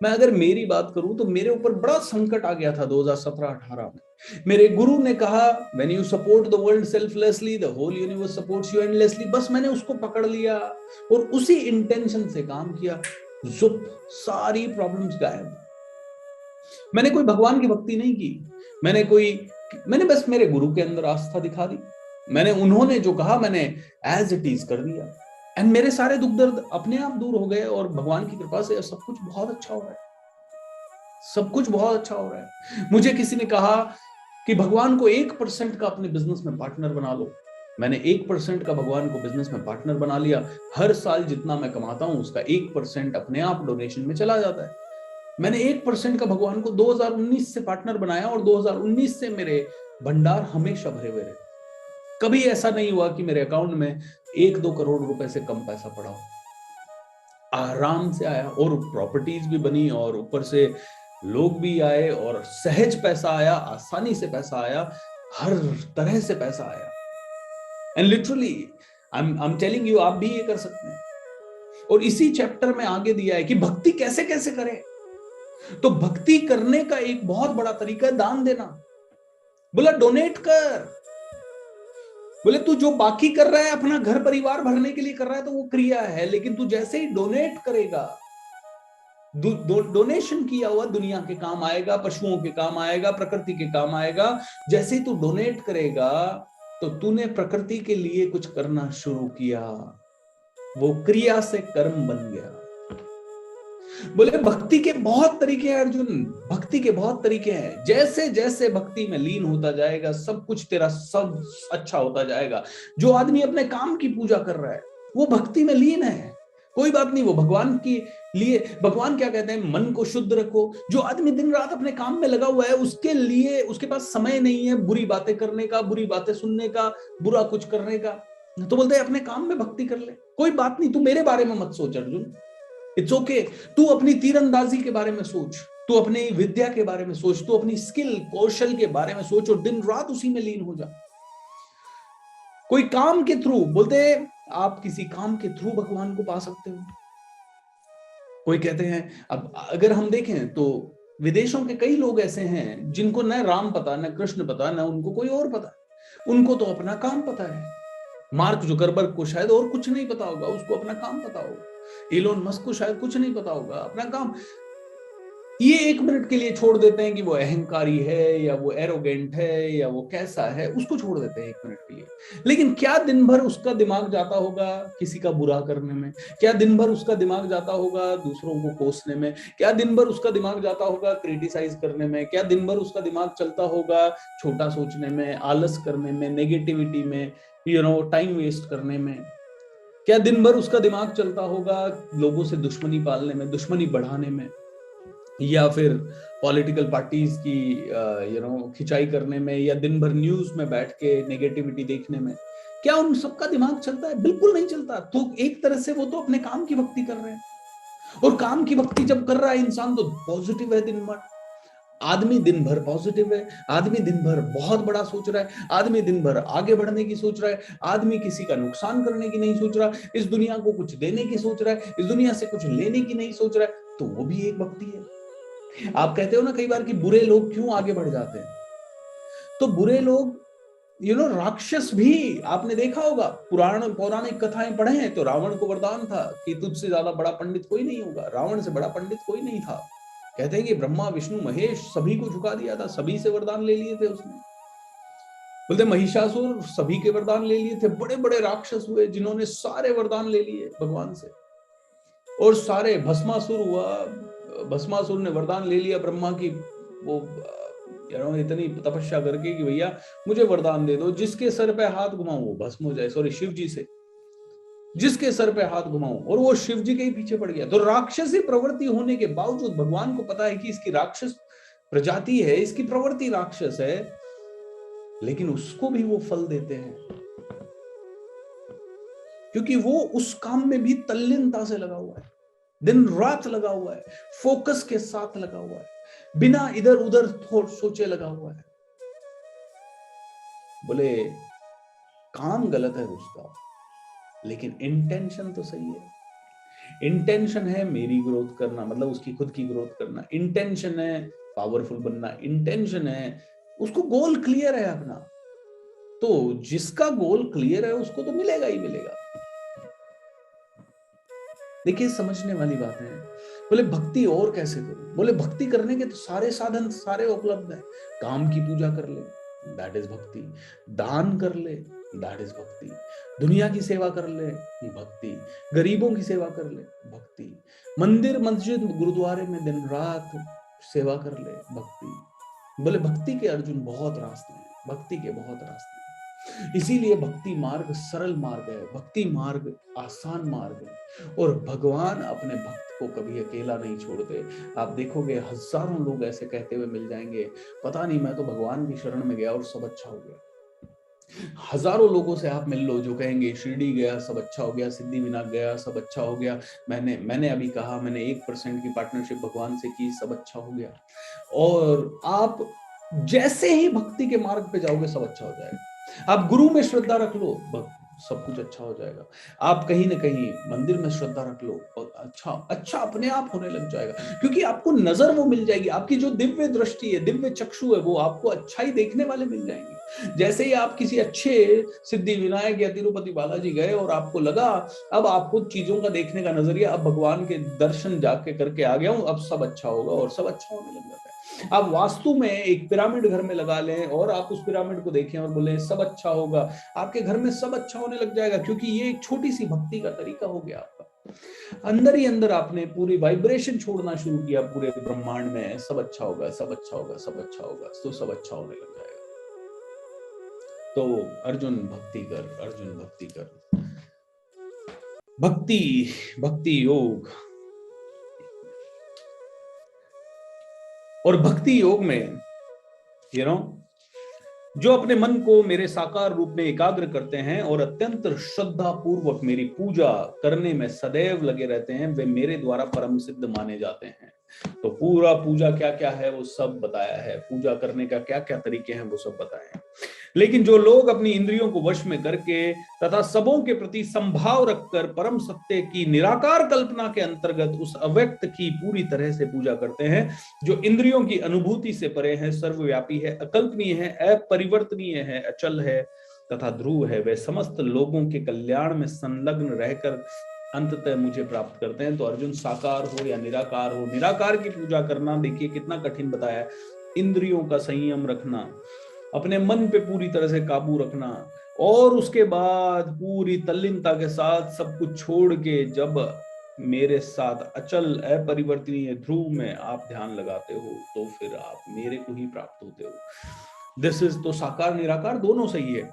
मैं अगर मेरी बात करूं तो मेरे ऊपर बड़ा संकट आ गया था 2017-18 में। मेरे गुरु ने कहा, when you support the world selflessly the whole universe supports you endlessly. बस मैंने उसको पकड़ लिया और उसी इंटेंशन से काम किया, जुप, सारी प्रॉब्लम्स गायब। मैंने कोई भगवान की भक्ति नहीं की, मैंने बस मेरे गुरु के अंदर आस्था दिखा दी। मैंने, उन्होंने जो कहा मैंने एज इट इज कर दिया, एंड मेरे सारे दुख दर्द अपने आप दूर हो गए, और भगवान की कृपा से सब कुछ बहुत अच्छा हो रहा है, सब कुछ बहुत अच्छा हो रहा है। मुझे किसी ने कहा कि भगवान को 1% का अपने बिजनेस में पार्टनर बना लो। मैंने 1% का भगवान को बिजनेस में पार्टनर बना लिया। हर साल जितना मैं कमाता हूं उसका 1% अपने आप डोनेशन में चला जाता है। मैंने 1% का भगवान को 2019 से पार्टनर बनाया, और 2019 से मेरे भंडार हमेशा भरे हुए रहे। कभी ऐसा नहीं हुआ कि मेरे अकाउंट में 1-2 करोड़ रुपए से कम पैसा पड़ा हो। आराम से आया, और प्रॉपर्टीज भी बनी, और ऊपर से लोग भी आए, और सहज पैसा आया, आसानी से पैसा आया, हर तरह से पैसा आया। And literally I am telling you, आप भी ये कर सकते हैं। और इसी चैप्टर में आगे दिया है कि भक्ति कैसे कैसे करें। तो भक्ति करने का एक बहुत बड़ा तरीका है दान देना। बोला डोनेट कर, बोले तू जो बाकी कर रहा है अपना घर परिवार भरने के लिए कर रहा है तो वो क्रिया है, लेकिन तू जैसे ही डोनेट करेगा, डोनेशन किया हुआ दुनिया के काम आएगा, पशुओं के काम आएगा, प्रकृति के काम आएगा। जैसे ही तू डोनेट करेगा तो तूने प्रकृति के लिए कुछ करना शुरू किया, वो क्रिया से कर्म बन गया। बोले भक्ति के बहुत तरीके हैं अर्जुन, भक्ति के बहुत तरीके हैं। जैसे जैसे भक्ति में लीन होता जाएगा, सब कुछ तेरा सब अच्छा होता जाएगा। जो आदमी अपने काम की पूजा कर रहा है वो भक्ति में लीन है, कोई बात नहीं, वो भगवान के लिए, भगवान क्या कहते हैं, मन को शुद्ध रखो। जो आदमी दिन रात अपने काम में लगा हुआ है, उसके लिए, उसके पास समय नहीं है बुरी बातें करने का, बुरी बातें सुनने का, बुरा कुछ करने का, तो बोलते हैं अपने काम में भक्ति कर ले, कोई बात नहीं, तू मेरे बारे में मत सोच अर्जुन, इट्स ओके। तू अपनी तीरंदाजी के बारे में सोच, तू अपनी विद्या के बारे में सोच, तू अपनी स्किल, कौशल के बारे में सोच, और दिन रात उसी में लीन हो जा। कोई काम के थ्रू, बोलते हैं आप किसी काम के थ्रू भगवान को पा सकते हो। कोई कहते हैं, अब अगर हम देखें तो विदेशों के कई लोग ऐसे हैं जिनको न राम पता, न कृष्ण पता, न उनको कोई और पता, उनको तो अपना काम पता है। मार्क जुकरबर्ग को शायद और कुछ नहीं पता होगा, उसको अपना काम पता होगा। इलोन मस्क को शायद कुछ नहीं पता होगा, अपना काम। ये 1 मिनट के लिए छोड़ देते हैं कि वो अहंकारी है या वो एरोगेंट है या वो कैसा है, उसको छोड़ देते हैं 1 मिनट के लिए। लेकिन क्या दिन भर उसका दिमाग जाता होगा किसी का बुरा करने में, क्या दिन भर उसका दिमाग जाता होगा दूसरों को कोसने में, क्या दिन भर उसका दिमाग जाता होगा क्रिटिसाइज करने में, क्या दिन भर उसका दिमाग चलता होगा छोटा सोचने में, आलस करने में, नेगेटिविटी में, टाइम वेस्ट करने में, क्या दिन भर उसका दिमाग चलता होगा लोगों से दुश्मनी पालने में, दुश्मनी बढ़ाने में, या फिर पॉलिटिकल पार्टीज की खिंचाई करने में, या दिन भर न्यूज में बैठ के नेगेटिविटी देखने में। क्या उन सबका दिमाग चलता है? बिल्कुल नहीं चलता। तो एक तरह से वो तो अपने काम की भक्ति कर रहे हैं, और काम की भक्ति जब कर रहा है इंसान तो पॉजिटिव है दिन भर। आदमी दिन भर पॉजिटिव है, आदमी दिन भर बहुत बड़ा सोच रहा है, आदमी दिन भर आगे बढ़ने की सोच रहा है, आदमी किसी का नुकसान करने की नहीं सोच रहा, इस दुनिया को कुछ देने की सोच रहा है, इस दुनिया से कुछ लेने की नहीं सोच रहा है, तो वो भी एक भक्ति है। आप कहते हो ना कई बार कि बुरे लोग क्यों आगे बढ़ जाते हैं, तो बुरे लोग राक्षस भी आपने देखा होगा, पौराणिक कथाएं पढ़े हैं तो रावण को वरदान था कि तुझसे ज्यादा बड़ा पंडित कोई नहीं होगा, रावण से बड़ा पंडित कोई नहीं था। कहते हैं कि ब्रह्मा विष्णु महेश सभी को झुका दिया था, सभी से वरदान ले लिए थे उसने। बोलते महिषासुर सभी के वरदान ले लिए थे, बड़े बड़े राक्षस हुए जिन्होंने सारे वरदान ले लिए भगवान से, और सारे भस्मासुर हुआ, भस्मासुर ने वरदान ले लिया ब्रह्मा की, वो इतनी तपस्या करके कि भैया मुझे वरदान दे दो, जिसके सर पे हाथ घुमाऊं वो भस्म हो जाए, सॉरी शिव जी से, जिसके सर पे हाथ घुमाऊं, और वो शिव जी के ही पीछे पड़ गया। तो राक्षसी प्रवृत्ति होने के बावजूद भगवान को पता है कि इसकी राक्षस प्रजाति है, इसकी प्रवृत्ति राक्षस है, लेकिन उसको भी वो फल देते हैं, क्योंकि वो उस काम में भी तल्लीनता से लगा हुआ है, दिन रात लगा हुआ है, फोकस के साथ लगा हुआ है, बिना इधर उधर सोचे लगा हुआ है। बोले काम गलत है उसका, लेकिन इंटेंशन तो सही है। इंटेंशन है मेरी ग्रोथ करना, मतलब उसकी खुद की ग्रोथ करना, इंटेंशन है पावरफुल बनना, इंटेंशन है उसको गोल क्लियर है अपना। तो जिसका गोल क्लियर है उसको तो मिलेगा ही मिलेगा। देखिए समझने वाली बात है। बोले भक्ति और कैसे करूं? बोले भक्ति करने के तो सारे साधन सारे उपलब्ध हैं। काम की पूजा कर ले, दैट इज भक्ति। दान कर ले, दैट इज भक्ति। दुनिया की सेवा कर ले, भक्ति। गरीबों की सेवा कर ले, भक्ति। मंदिर मस्जिद गुरुद्वारे में दिन रात सेवा कर ले, भक्ति। बोले भक्ति के अर्जुन बहुत रास्ते हैं, भक्ति के बहुत रास्ते हैं। इसीलिए भक्ति मार्ग सरल मार्ग है, भक्ति मार्ग आसान मार्ग है, और भगवान अपने भक्त को कभी अकेला नहीं छोड़ते। आप देखोगे हजारों लोग ऐसे कहते हुए मिल जाएंगे, पता नहीं मैं तो भगवान की शरण में गया और सब अच्छा हो गया। हजारों लोगों से आप मिल लो जो कहेंगे शिरडी गया सब अच्छा हो गया, सिद्धिविनायक गया सब अच्छा हो गया, मैंने अभी कहा मैंने 1% की पार्टनरशिप भगवान से की, सब अच्छा हो गया। और आप जैसे ही भक्ति के मार्ग पे जाओगे सब अच्छा हो जाएगा। आप गुरु में श्रद्धा रख लो, सब कुछ अच्छा हो जाएगा। आप कहीं ना कहीं मंदिर में श्रद्धा रख लो, अच्छा अपने आप होने लग जाएगा, क्योंकि आपको नजर वो मिल जाएगी। आपकी जो दिव्य दृष्टि है, दिव्य चक्षु है, वो आपको अच्छा ही देखने वाले मिल जाएंगे। जैसे ही आप किसी अच्छे सिद्धि विनायक या तिरुपति बालाजी गए और आपको लगा अब आपको चीजों का देखने का नजरिया, अब भगवान के दर्शन जाके करके आ गया हूं, अब सब अच्छा होगा, और सब अच्छा होने लग जाता है। आप वास्तु में एक पिरामिड घर में लगा लें और आप उस पिरामिड को देखें और बोले सब अच्छा होगा, आपके घर में सब अच्छा होने लग जाएगा, क्योंकि ये एक छोटी सी भक्ति का तरीका हो गया आपका। अंदर ही अंदर आपने पूरी वाइब्रेशन छोड़ना शुरू किया पूरे ब्रह्मांड में, सब अच्छा होगा, सब अच्छा होगा, सब अच्छा होगा, तो सब अच्छा होने लग जाएगा। तो अर्जुन भक्ति कर, अर्जुन भक्ति कर। भक्ति योग। और भक्ति योग में जो अपने मन को मेरे साकार रूप में एकाग्र करते हैं और अत्यंत श्रद्धा पूर्वक मेरी पूजा करने में सदैव लगे रहते हैं, वे मेरे द्वारा परम सिद्ध माने जाते हैं। तो पूरा पूजा क्या क्या है वो सब बताया है, पूजा करने का क्या क्या तरीके हैं वो सब बताए हैं। लेकिन जो लोग अपनी इंद्रियों को वश में करके तथा सबों के प्रति संभाव रखकर परम सत्य की निराकार कल्पना के अंतर्गत उस अव्यक्त की पूरी तरह से पूजा करते हैं, जो इंद्रियों की अनुभूति से परे है, सर्वव्यापी है, अकल्पनीय है, अपरिवर्तनीय है, अचल है तथा ध्रुव है, वे समस्त लोगों के कल्याण में संलग्न रहकर अंततः मुझे प्राप्त करते हैं। तो अर्जुन साकार हो या निराकार हो, निराकार की पूजा करना देखिए कितना कठिन बताया है। इंद्रियों का संयम रखना, अपने मन पे पूरी तरह से काबू रखना, और उसके बाद पूरी तल्लीनता के साथ सब कुछ छोड़ के जब मेरे साथ अचल अपरिवर्तनीय ध्रुव में आप ध्यान लगाते हो तो फिर आप मेरे को ही प्राप्त होते हो। दिस इज, तो साकार निराकार दोनों सही है।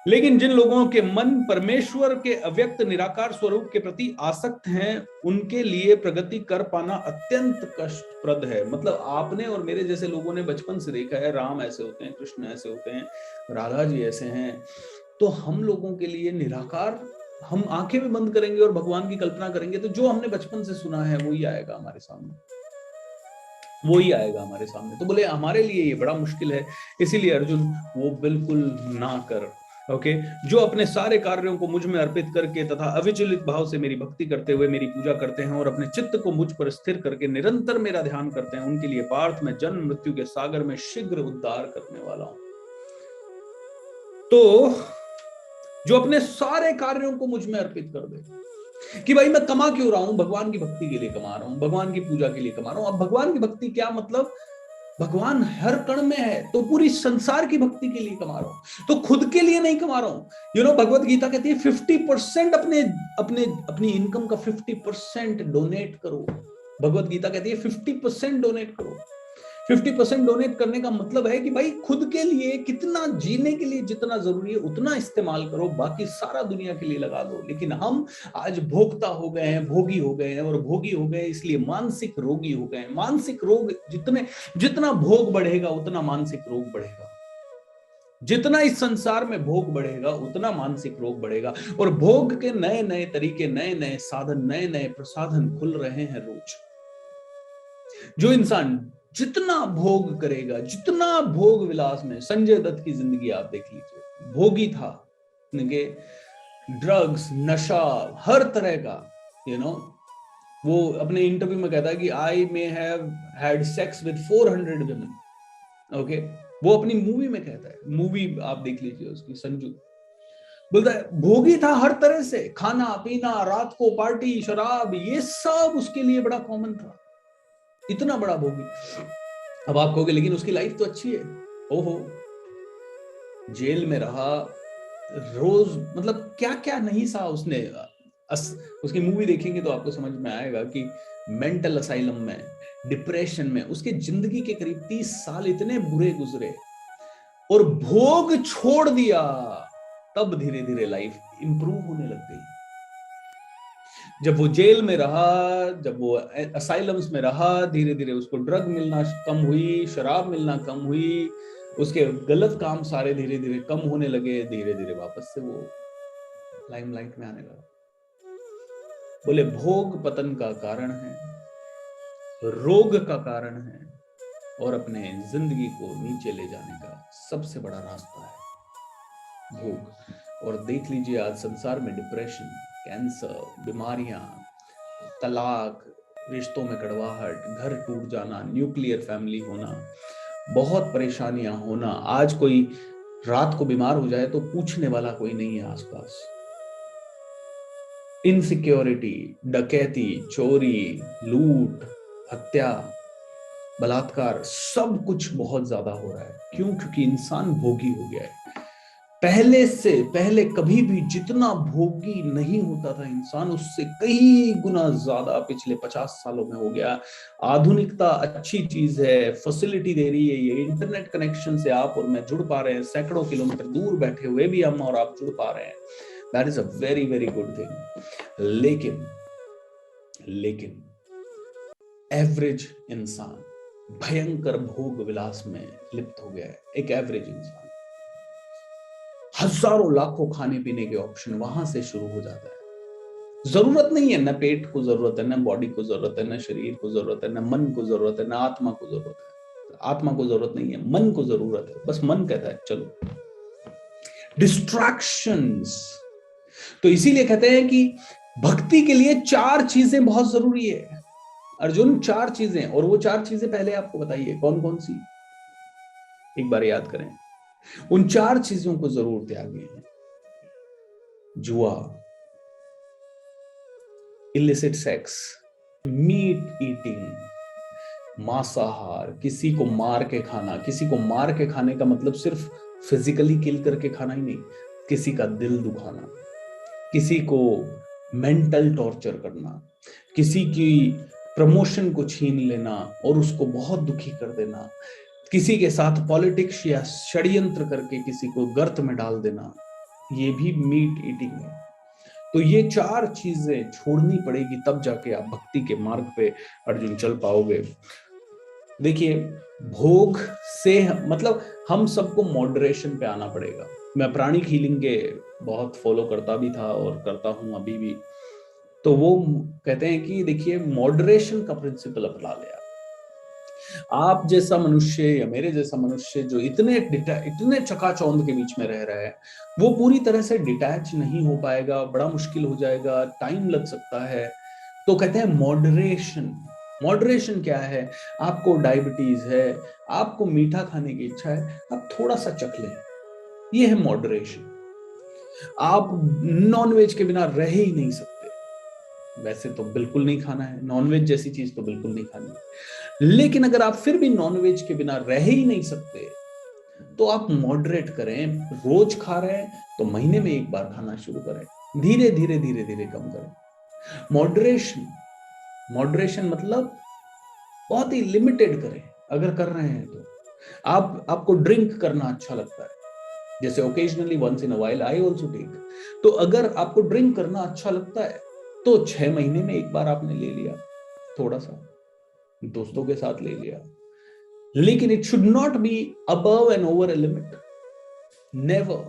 लेकिन जिन लोगों के मन परमेश्वर के अव्यक्त निराकार स्वरूप के प्रति आसक्त हैं, उनके लिए प्रगति कर पाना अत्यंत कष्टप्रद है। मतलब आपने और मेरे जैसे लोगों ने बचपन से देखा है, राम ऐसे होते हैं, कृष्ण ऐसे होते हैं, राधा जी ऐसे हैं, तो हम लोगों के लिए निराकार, हम आंखें भी बंद करेंगे और भगवान की कल्पना करेंगे तो जो हमने बचपन से सुना है वही आएगा हमारे सामने, वही आएगा हमारे सामने। तो बोले हमारे लिए ये बड़ा मुश्किल है, इसीलिए अर्जुन वो बिल्कुल ना कर। ओके, जो अपने सारे कार्यों को मुझ में अर्पित करके तथा अविचलित भाव से मेरी भक्ति करते हुए मेरी पूजा करते हैं और अपने चित्त को मुझ पर स्थिर करके निरंतर मेरा ध्यान करते हैं, उनके लिए पार्थ मैं जन्म मृत्यु के सागर में शीघ्र उद्धार करने वाला हूं। तो जो अपने सारे कार्यों को मुझ में अर्पित कर दे कि भाई मैं कमा क्यों रहा हूं, भगवान की भक्ति के लिए कमा रहा हूं, भगवान की पूजा के लिए कमा रहा हूं। अब भगवान की भक्ति क्या मतलब, भगवान हर कण में है, तो पूरी संसार की भक्ति के लिए कमा रहा हूं, तो खुद के लिए नहीं कमा रहा हूं। भगवत गीता कहती है 50% अपने अपने अपनी इनकम का 50% डोनेट करो। भगवत गीता कहती है 50% डोनेट करो। 50% डोनेट करने का मतलब है कि भाई खुद के लिए कितना, जीने के लिए जितना जरूरी है उतना इस्तेमाल करो, बाकी सारा दुनिया के लिए लगा दो। लेकिन हम आज भोक्ता हो गए हैं, भोगी हो गए हैं, और भोगी हो गए इसलिए मानसिक रोगी हो गए हैं। मानसिक रोग, जितना भोग बढ़ेगा उतना मानसिक रोग बढ़ेगा। जितना इस संसार में भोग बढ़ेगा उतना मानसिक रोग बढ़ेगा। और भोग के नए नए तरीके, नए नए साधन, नए नए प्रसाधन खुल रहे हैं रोज। जो इंसान जितना भोग करेगा, जितना भोग विलास में, संजय दत्त की जिंदगी आप देख लीजिए, भोगी था, ड्रग्स, नशा, हर तरह का, वो अपने इंटरव्यू में कहता है कि I may have had sex with 400 women। Okay, वो अपनी मूवी में कहता है, मूवी आप देख लीजिए उसकी, संजू बोलता है भोगी था हर तरह से, खाना पीना, रात को पार्टी, शराब, ये सब उसके लिए बड़ा कॉमन था, इतना बड़ा भोगी। अब आप कहोगे लेकिन उसकी लाइफ तो अच्छी है। ओहो, जेल में रहा, रोज, मतलब क्या क्या नहीं सहा उसने। उसकी मूवी देखेंगे तो आपको समझ में आएगा कि मेंटल असाइलम में, डिप्रेशन में उसके जिंदगी के करीब 30 साल इतने बुरे गुजरे, और भोग छोड़ दिया, तब धीरे धीरे लाइफ इंप्रूव होने लग गई। जब वो जेल में रहा, जब वो असाइलम्स में रहा, धीरे धीरे उसको ड्रग मिलना कम हुई, शराब मिलना कम हुई, उसके गलत काम सारे धीरे धीरे कम होने लगे, धीरे धीरे वापस से वो लाइमलाइट में आने लगा। बोले भोग पतन का कारण है, रोग का कारण है, और अपने जिंदगी को नीचे ले जाने का सबसे बड़ा रास्ता है भोग। और देख लीजिए आज संसार में डिप्रेशन, कैंसर, बीमारियां, तलाक, रिश्तों में कड़वाहट, घर टूट जाना, न्यूक्लियर फैमिली होना, बहुत परेशानियां होना। आज कोई रात को बीमार हो जाए तो पूछने वाला कोई नहीं है आसपास। इनसिक्योरिटी, डकैती, चोरी, लूट, हत्या, बलात्कार, सब कुछ बहुत ज्यादा हो रहा है। क्यों? क्योंकि इंसान भोगी हो गया है। पहले कभी भी जितना भोगी नहीं होता था इंसान, उससे कई गुना ज्यादा पिछले 50 सालों में हो गया। आधुनिकता अच्छी चीज है, फैसिलिटी दे रही है, ये इंटरनेट कनेक्शन से आप और मैं जुड़ पा रहे हैं, सैकड़ों किलोमीटर दूर बैठे हुए भी हम और आप जुड़ पा रहे हैं। That is a very very good thing. लेकिन एवरेज इंसान भयंकर भोग विलास में लिप्त हो गया है। एक एवरेज इंसान हजारों लाखों खाने पीने के ऑप्शन वहां से शुरू हो जाता है। जरूरत नहीं है, न पेट को जरूरत है, न बॉडी को जरूरत है, न शरीर को जरूरत है, न मन को जरूरत है, न आत्मा को जरूरत है। आत्मा को जरूरत नहीं है, मन को जरूरत है। बस मन कहता है चलो। डिस्ट्रैक्शंस। तो इसीलिए कहते हैं कि भक्ति के लिए 4 चीजें बहुत जरूरी है अर्जुन, 4 चीजें। और वो 4 चीजें पहले आपको बताइए कौन कौन सी, एक बार याद करें। उन 4 चीजों को जरूर त्यागें। जुआ, इलिसिट सेक्स, मीट ईटिंग, मांसाहार, किसी को मार के खाना। किसी को मार के खाने का मतलब सिर्फ फिजिकली किल करके खाना ही नहीं, किसी का दिल दुखाना, किसी को मेंटल टॉर्चर करना, किसी की प्रमोशन को छीन लेना और उसको बहुत दुखी कर देना, किसी के साथ पॉलिटिक्स या षड्यंत्र करके किसी को गर्त में डाल देना, ये भी मीट ईटिंग है। तो ये 4 चीजें छोड़नी पड़ेगी, तब जाके आप भक्ति के मार्ग पे अर्जुन चल पाओगे। देखिए, भोग से मतलब हम सबको मॉडरेशन पे आना पड़ेगा। मैं प्राणिक हीलिंग के बहुत फॉलो करता भी था और करता हूं अभी भी। तो वो कहते हैं कि देखिए, मॉडरेशन का प्रिंसिपल अपना ले। आप जैसा मनुष्य या मेरे जैसा मनुष्य जो इतने चकाचौंध के बीच में रह रहा है, वो पूरी तरह से डिटैच नहीं हो पाएगा, बड़ा मुश्किल हो जाएगा, टाइम लग सकता है। तो कहते हैं मॉडरेशन। मॉडरेशन क्या है? आपको डायबिटीज है, आपको मीठा खाने की इच्छा है, आप थोड़ा सा चख लें, ये है मॉडरेशन। आप नॉनवेज के बिना रह ही नहीं सकते, वैसे तो बिल्कुल नहीं खाना है, नॉनवेज जैसी चीज तो बिल्कुल नहीं खानी है, लेकिन अगर आप फिर भी नॉनवेज के बिना रह ही नहीं सकते तो आप मॉडरेट करें। रोज खा रहे हैं तो महीने में एक बार खाना शुरू करें, धीरे धीरे धीरे धीरे कम करें। मॉडरेशन, मॉडरेशन मतलब बहुत ही लिमिटेड करें। अगर कर रहे हैं तो आपको ड्रिंक करना अच्छा लगता है, जैसे occasionally once in a while I also take, तो अगर आपको ड्रिंक करना अच्छा लगता है तो 6 महीने में एक बार आपने ले लिया, थोड़ा सा दोस्तों के साथ ले लिया, लेकिन it should not be above and over a limit, never,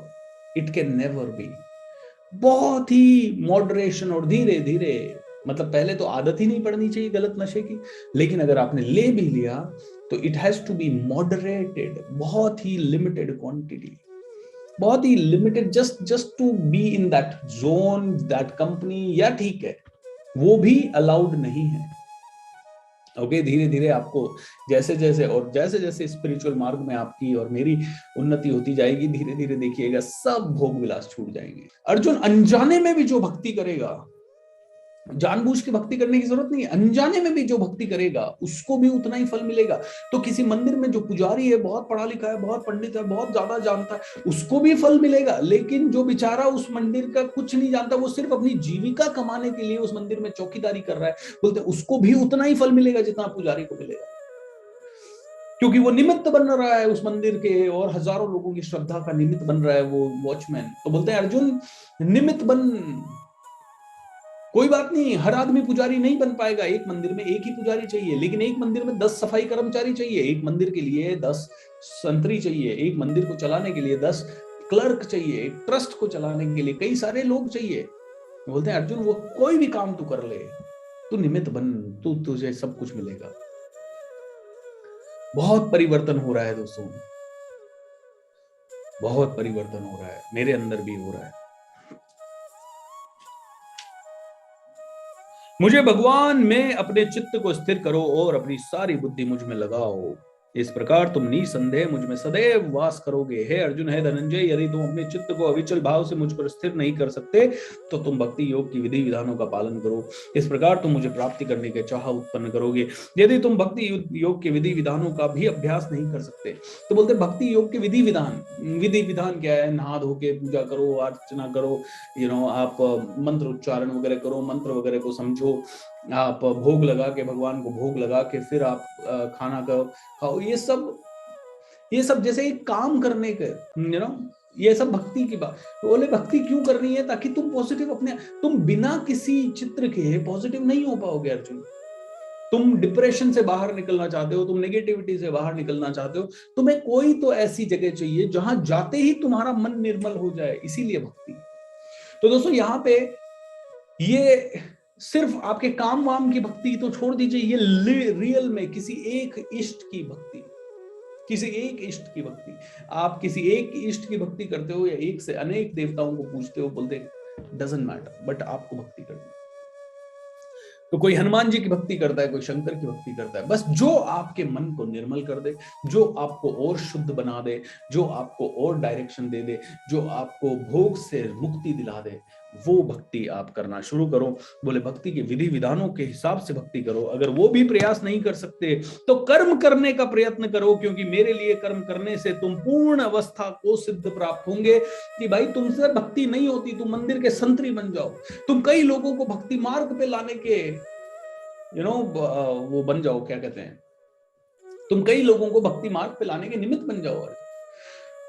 it can never be. बहुत ही मॉडरेशन और धीरे धीरे, मतलब पहले तो आदत ही नहीं पड़नी चाहिए गलत नशे की, लेकिन अगर आपने ले भी लिया तो it has to be moderated, बहुत ही लिमिटेड क्वांटिटी, बहुत ही limited, just to be in that zone, that company, या ठीक है वो भी अलाउड नहीं है। ओके, धीरे धीरे आपको जैसे जैसे स्पिरिचुअल मार्ग में आपकी और मेरी उन्नति होती जाएगी, धीरे धीरे देखिएगा सब भोग विलास छूट जाएंगे। अर्जुन, अनजाने में भी जो भक्ति करेगा, जानबूझ के भक्ति करने की जरूरत नहीं है, अनजाने में भी जो भक्ति करेगा उसको भी उतना ही फल मिलेगा। तो किसी मंदिर में जो पुजारी है, बहुत पढ़ा लिखा है, बहुत पंडित है, बहुत ज्यादा जानता है, उसको भी फल मिलेगा, लेकिन जो बेचारा उस मंदिर का कुछ नहीं जानता, वो सिर्फ अपनी जीविका कमाने के लिए उस मंदिर में चौकीदारी कर रहा है, बोलते उसको भी उतना ही फल मिलेगा जितना पुजारी को मिलेगा, क्योंकि वो निमित्त बन रहा है उस मंदिर के, और हजारों लोगों की श्रद्धा का निमित्त बन रहा है वो वॉचमैन। तो बोलते हैं अर्जुन, निमित्त बन, कोई बात नहीं, हर आदमी पुजारी नहीं बन पाएगा, एक मंदिर में एक ही पुजारी चाहिए, लेकिन एक मंदिर में 10 सफाई कर्मचारी चाहिए, एक मंदिर के लिए 10 संतरी चाहिए, एक मंदिर को चलाने के लिए 10 क्लर्क चाहिए, एक ट्रस्ट को चलाने के लिए कई सारे लोग चाहिए। बोलते हैं अर्जुन, वो कोई भी काम तू कर ले, तू निमित्त बन, तुझे सब कुछ मिलेगा। बहुत परिवर्तन हो रहा है दोस्तों, बहुत परिवर्तन हो रहा है, मेरे अंदर भी हो रहा है। मुझे भगवान में अपने चित्त को स्थिर करो और अपनी सारी बुद्धि मुझ में लगाओ, इस प्रकार तुम निसंदेह मुझ में सदैव वास करोगे। हे अर्जुन, हे धनंजय, यदि तुम अपने चित्त को अविचल भाव से मुझ पर स्थिर नहीं कर सकते तो तुम भक्ति योग की विधि विधानों का पालन करो, इस प्रकार तुम मुझे प्राप्ति करने के चाह उत्पन्न करोगे। यदि तुम भक्ति योग के विधि विधानों का भी अभ्यास नहीं कर सकते, तो बोलते भक्ति योग के विधि विधान क्या है? नहा धो के पूजा करो, अर्चना करो, आप मंत्र उच्चारण वगैरह करो, मंत्र वगैरह को समझो, आप भोग लगा के, भगवान को भोग लगा के फिर आप खाना खाओ, ये सब जैसे एक काम करने के, ये सब भक्ति की बात। बोले भक्ति क्यों करनी है? ताकि तुम पॉजिटिव तुम बिना किसी चित्र के पॉजिटिव नहीं हो पाओगे अर्जुन। तुम डिप्रेशन से बाहर निकलना चाहते हो, तुम नेगेटिविटी से बाहर निकलना चाहते हो, तुम्हें कोई तो ऐसी जगह चाहिए जहां जाते ही तुम्हारा मन निर्मल हो जाए, इसीलिए भक्ति। तो दोस्तों यहाँ पे ये सिर्फ आपके काम वाम की भक्ति तो छोड़ दीजिए, ये रियल में किसी एक इष्ट की भक्ति, किसी एक इष्ट की भक्ति। आप किसी एक इष्ट की भक्ति करते हो या एक से अनेक देवताओं को पूजते हो, बोलते डजंट मैटर, बट आपको भक्ति करनी। तो कोई हनुमान जी की भक्ति करता है, कोई शंकर की भक्ति करता है, बस जो आपके मन को निर्मल कर दे, जो आपको और शुद्ध बना दे, जो आपको और डायरेक्शन दे दे, जो आपको भोग से मुक्ति दिला दे, वो भक्ति आप करना शुरू करो। बोले भक्ति के विधि विधानों के हिसाब से भक्ति करो। अगर वो भी प्रयास नहीं कर सकते तो कर्म करने का प्रयत्न करो, क्योंकि मेरे लिए कर्म करने से तुम पूर्ण अवस्था को सिद्ध प्राप्त होंगे। कि भाई तुमसे भक्ति नहीं होती, तुम मंदिर के संतरी बन जाओ, तुम कई लोगों को भक्ति मार्ग पे लाने के वो बन जाओ, क्या कहते हैं, तुम कई लोगों को भक्ति मार्ग पे लाने के निमित्त बन जाओ।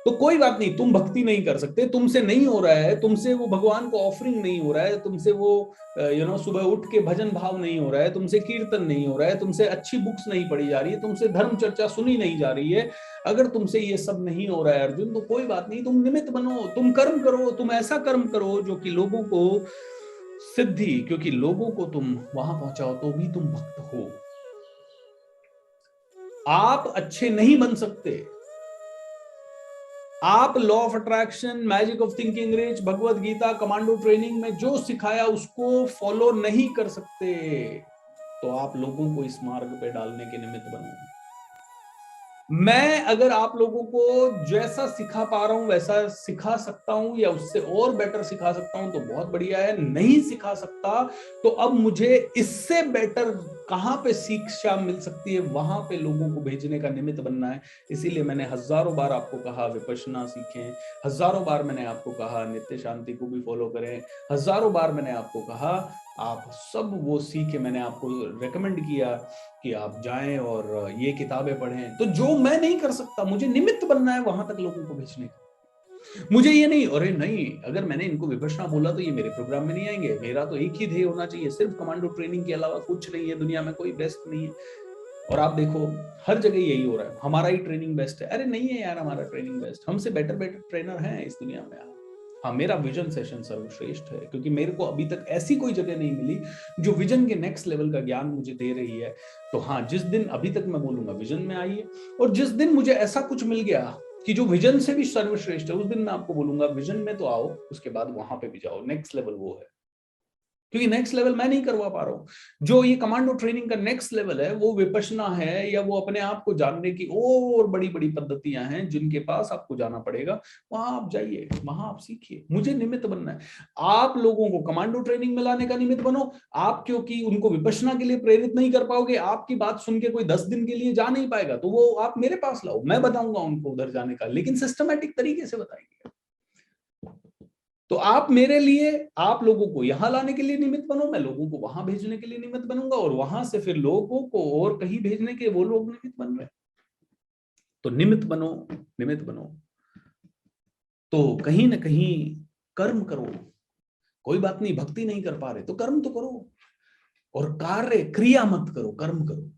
तो कोई बात नहीं, तुम भक्ति नहीं कर सकते, तुमसे नहीं हो रहा है, तुमसे वो भगवान को ऑफरिंग नहीं हो रहा है, तुमसे वो सुबह उठ के भजन भाव नहीं हो रहा है, तुमसे कीर्तन नहीं हो रहा है, तुमसे अच्छी बुक्स नहीं पढ़ी जा रही है, तुमसे धर्म चर्चा सुनी नहीं जा रही है। अगर तुमसे ये सब नहीं हो रहा है अर्जुन, तो कोई बात नहीं, तुम निमित्त बनो, तुम कर्म करो, तुम ऐसा कर्म करो जो कि लोगों को सिद्धि, क्योंकि लोगों को तुम वहां पहुंचाओ तो भी तुम भक्त हो। आप अच्छे नहीं बन सकते, आप law of attraction, magic of thinking rich, Bhagavad Gita, commando training में जो सिखाया उसको फॉलो नहीं कर सकते, तो आप लोगों को इस मार्ग पे डालने के निमित्त बनो। मैं अगर आप लोगों को जैसा सिखा पा रहा हूं वैसा सिखा सकता हूं या उससे और बेटर सिखा सकता हूं तो बहुत बढ़िया है, नहीं सिखा सकता तो अब मुझे इससे बेटर कहां पे शिक्षा मिल सकती है वहां पे लोगों को भेजने का निमित्त बनना है। इसीलिए मैंने हजारों बार आपको कहा विपश्यना सीखें, हजारों बार मैंने आपको कहा नित्य शांति को भी फॉलो करें, हजारों बार मैंने आपको कहा आप सब वो सीखे, मैंने आपको रेकमेंड किया कि आप जाएं और ये किताबें पढ़ें। तो जो मैं नहीं कर सकता मुझे निमित्त बनना है वहां तक लोगों को भेजने का। मुझे ये नहीं अरे नहीं अगर मैंने इनको विपश्यना बोला तो ये मेरे प्रोग्राम में नहीं आएंगे, मेरा तो एक ही ध्येय होना चाहिए, सिर्फ कमांडो ट्रेनिंग के अलावा कुछ नहीं है दुनिया में, कोई बेस्ट नहीं है। और आप देखो हर जगह यही हो रहा है, हमारा ही ट्रेनिंग बेस्ट है। अरे नहीं है यार हमारा ट्रेनिंग बेस्ट, हमसे बेटर बेटर ट्रेनर हैं इस दुनिया में। हाँ मेरा विजन सेशन सर्वश्रेष्ठ है क्योंकि मेरे को अभी तक ऐसी कोई जगह नहीं मिली जो विजन के नेक्स्ट लेवल का ज्ञान मुझे दे रही है। तो हाँ जिस दिन अभी तक मैं बोलूंगा विजन में आइए, और जिस दिन मुझे ऐसा कुछ मिल गया कि जो विजन से भी सर्वश्रेष्ठ है उस दिन मैं आपको बोलूंगा विजन में तो आओ, उसके बाद वहां पे भी जाओ, नेक्स्ट लेवल वो है। क्योंकि नेक्स्ट लेवल मैं नहीं करवा पा रहा हूं। जो ये कमांडो ट्रेनिंग का नेक्स्ट लेवल है वो विपश्यना है या वो अपने आप को जानने की और बड़ी बड़ी पद्धतियां हैं जिनके पास आपको जाना पड़ेगा। वहां आप जाइए, वहां आप सीखिए, मुझे निमित्त बनना है। आप लोगों को कमांडो ट्रेनिंग में लाने का निमित्त बनो। आप क्योंकि उनको विपश्यना के लिए प्रेरित नहीं कर पाओगे, आपकी बात सुन के कोई 10 दिन के लिए जा नहीं पाएगा तो वो आप मेरे पास लाओ, मैं बताऊंगा उनको उधर जाने का, लेकिन सिस्टमैटिक तरीके से बताएंगे। तो आप मेरे लिए आप लोगों को यहां लाने के लिए निमित्त बनो, मैं लोगों को वहां भेजने के लिए निमित्त बनूंगा, और वहां से फिर लोगों को और कहीं भेजने के वो लोग निमित्त बन रहे हैं। तो निमित्त बनो, निमित्त बनो। तो कहीं ना कहीं कर्म करो। कोई बात नहीं भक्ति नहीं कर पा रहे तो कर्म तो करो, और कार्य क्रिया मत करो, कर्म करो।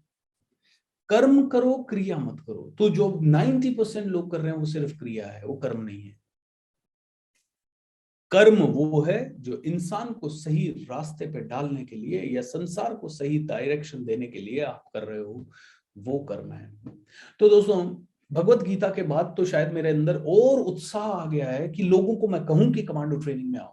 कर्म करो क्रिया मत करो। तो जो 90% लोग कर रहे हैं वो सिर्फ क्रिया है, वो कर्म नहीं है। कर्म वो है जो इंसान को सही रास्ते पे डालने के लिए या संसार को सही डायरेक्शन देने के लिए आप कर रहे हो, वो कर्म है। तो दोस्तों भगवत गीता के बाद तो शायद मेरे अंदर और उत्साह आ गया है कि लोगों को मैं कहूं कि कमांडो ट्रेनिंग में आओ,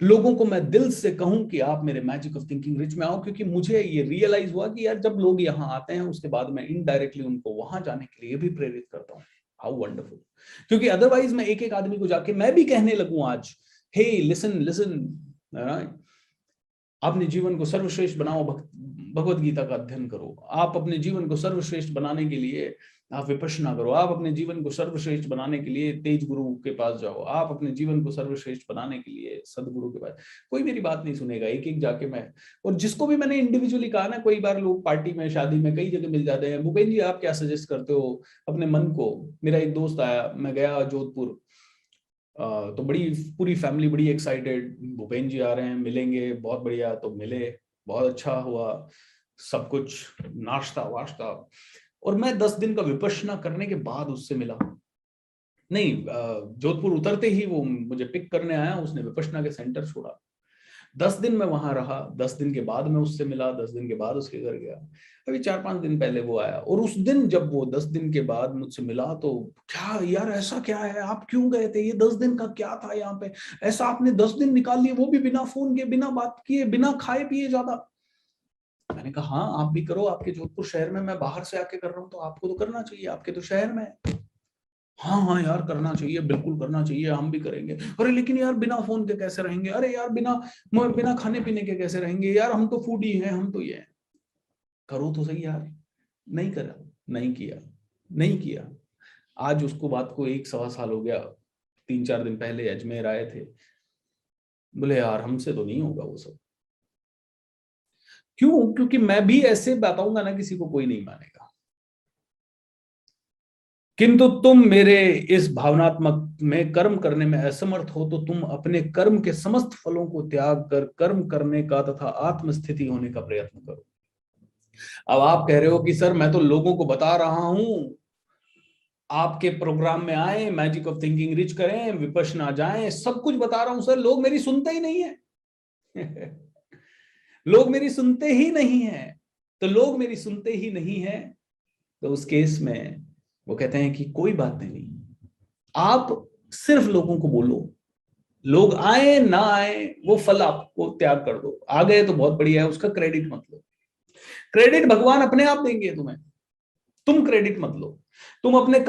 लोगों को मैं दिल से कहूं कि आप मेरे मैजिक ऑफ थिंकिंग रिच में आओ। क्योंकि मुझे ये रियलाइज हुआ कि यार जब लोग यहाँ आते हैं उसके बाद मैं इनडायरेक्टली उनको वहां जाने के लिए भी प्रेरित करता हूँ। How wonderful. क्योंकि अदरवाइज मैं एक एक आदमी को जाके मैं भी कहने लगूं आज, हे लिसन लिसन, अपने जीवन को सर्वश्रेष्ठ बनाओ, भगवत गीता का अध्ययन करो। आप अपने जीवन को सर्वश्रेष्ठ बनाने के लिए आप विपश्यना करो। आप अपने जीवन को सर्वश्रेष्ठ बनाने के लिए तेज गुरु के पास जाओ। आप अपने जीवन को सर्वश्रेष्ठ बनाने के लिए सदगुरु के पास। कोई मेरी बात नहीं सुनेगा, एक एक जाके मैं, और जिसको भी मैंने इंडिविजुअली कहा ना, कई बार लोग पार्टी में शादी में कई जगह मिल जाते हैं, भूपेन जी आप क्या सजेस्ट करते हो अपने मन को। मेरा एक दोस्त आया, मैं गया जोधपुर, तो बड़ी पूरी फैमिली बड़ी एक्साइटेड, भूपेन जी आ रहे हैं मिलेंगे, बहुत बढ़िया। तो मिले, बहुत अच्छा हुआ सब कुछ, नाश्ता वाश्ता। और मैं 10 दिन का विपश्यना करने के बाद उससे मिला। नहीं, जोधपुर उतरते ही वो मुझे पिक करने आया, उसने विपश्यना के सेंटर छोड़ा। 10 दिन मैं वहां रहा, 10 दिन के बाद मैं उससे मिला, 10 दिन के बाद उसके घर गया। अभी 4-5 दिन पहले वो आया, और उस दिन जब वो 10 दिन के बाद मुझसे मिला तो क्या यार ऐसा क्या है, आप क्यों गए थे, ये 10 दिन का क्या था यहाँ पे, ऐसा आपने 10 दिन निकाल लिए, वो भी बिना फोन के, बिना बात किए, बिना खाए पिए ज्यादा। मैंने कहा हाँ आप भी करो, आपके जोधपुर शहर में, मैं बाहर से आके कर रहा हूँ तो आपको तो करना चाहिए, आपके तो शहर में है। हाँ हाँ यार करना चाहिए, बिल्कुल करना चाहिए, हम भी करेंगे। अरे लेकिन यार बिना फोन के कैसे रहेंगे, अरे यार बिना बिना खाने पीने के कैसे रहेंगे यार, हम तो फूडी हैं, हम तो ये हैं। करो तो सही यार। नहीं करा, नहीं किया, नहीं किया। आज उसको बात को 1-1.25 साल हो गया। 3-4 दिन पहले अजमेर आए थे, बोले यार हमसे तो नहीं होगा वो सब। क्यों? क्योंकि मैं भी ऐसे बताऊंगा ना किसी को, कोई नहीं मानेगा। किंतु तुम मेरे इस भावनात्मक में कर्म करने में असमर्थ हो तो तुम अपने कर्म के समस्त फलों को त्याग कर कर्म करने का तथा आत्मस्थिति होने का प्रयत्न करो। अब आप कह रहे हो कि सर मैं तो लोगों को बता रहा हूं, आपके प्रोग्राम में आए, मैजिक ऑफ थिंकिंग रिच करें, विपश्यना जाएं, सब कुछ बता रहा हूं सर, लोग मेरी सुनते ही नहीं है। लोग मेरी सुनते ही नहीं है। तो लोग मेरी सुनते ही नहीं है, तो उस केस में वो कहते हैं कि कोई बात नहीं, आप सिर्फ लोगों को बोलो, लोग आए ना आए वो फल आपको त्याग कर दो। आ गए तो बहुत बढ़िया है, उसका क्रेडिट मत लो। क्रेडिट भगवान अपने आप देंगे तुम्हें। तुम क्रेडिट मत लो, तुम अपने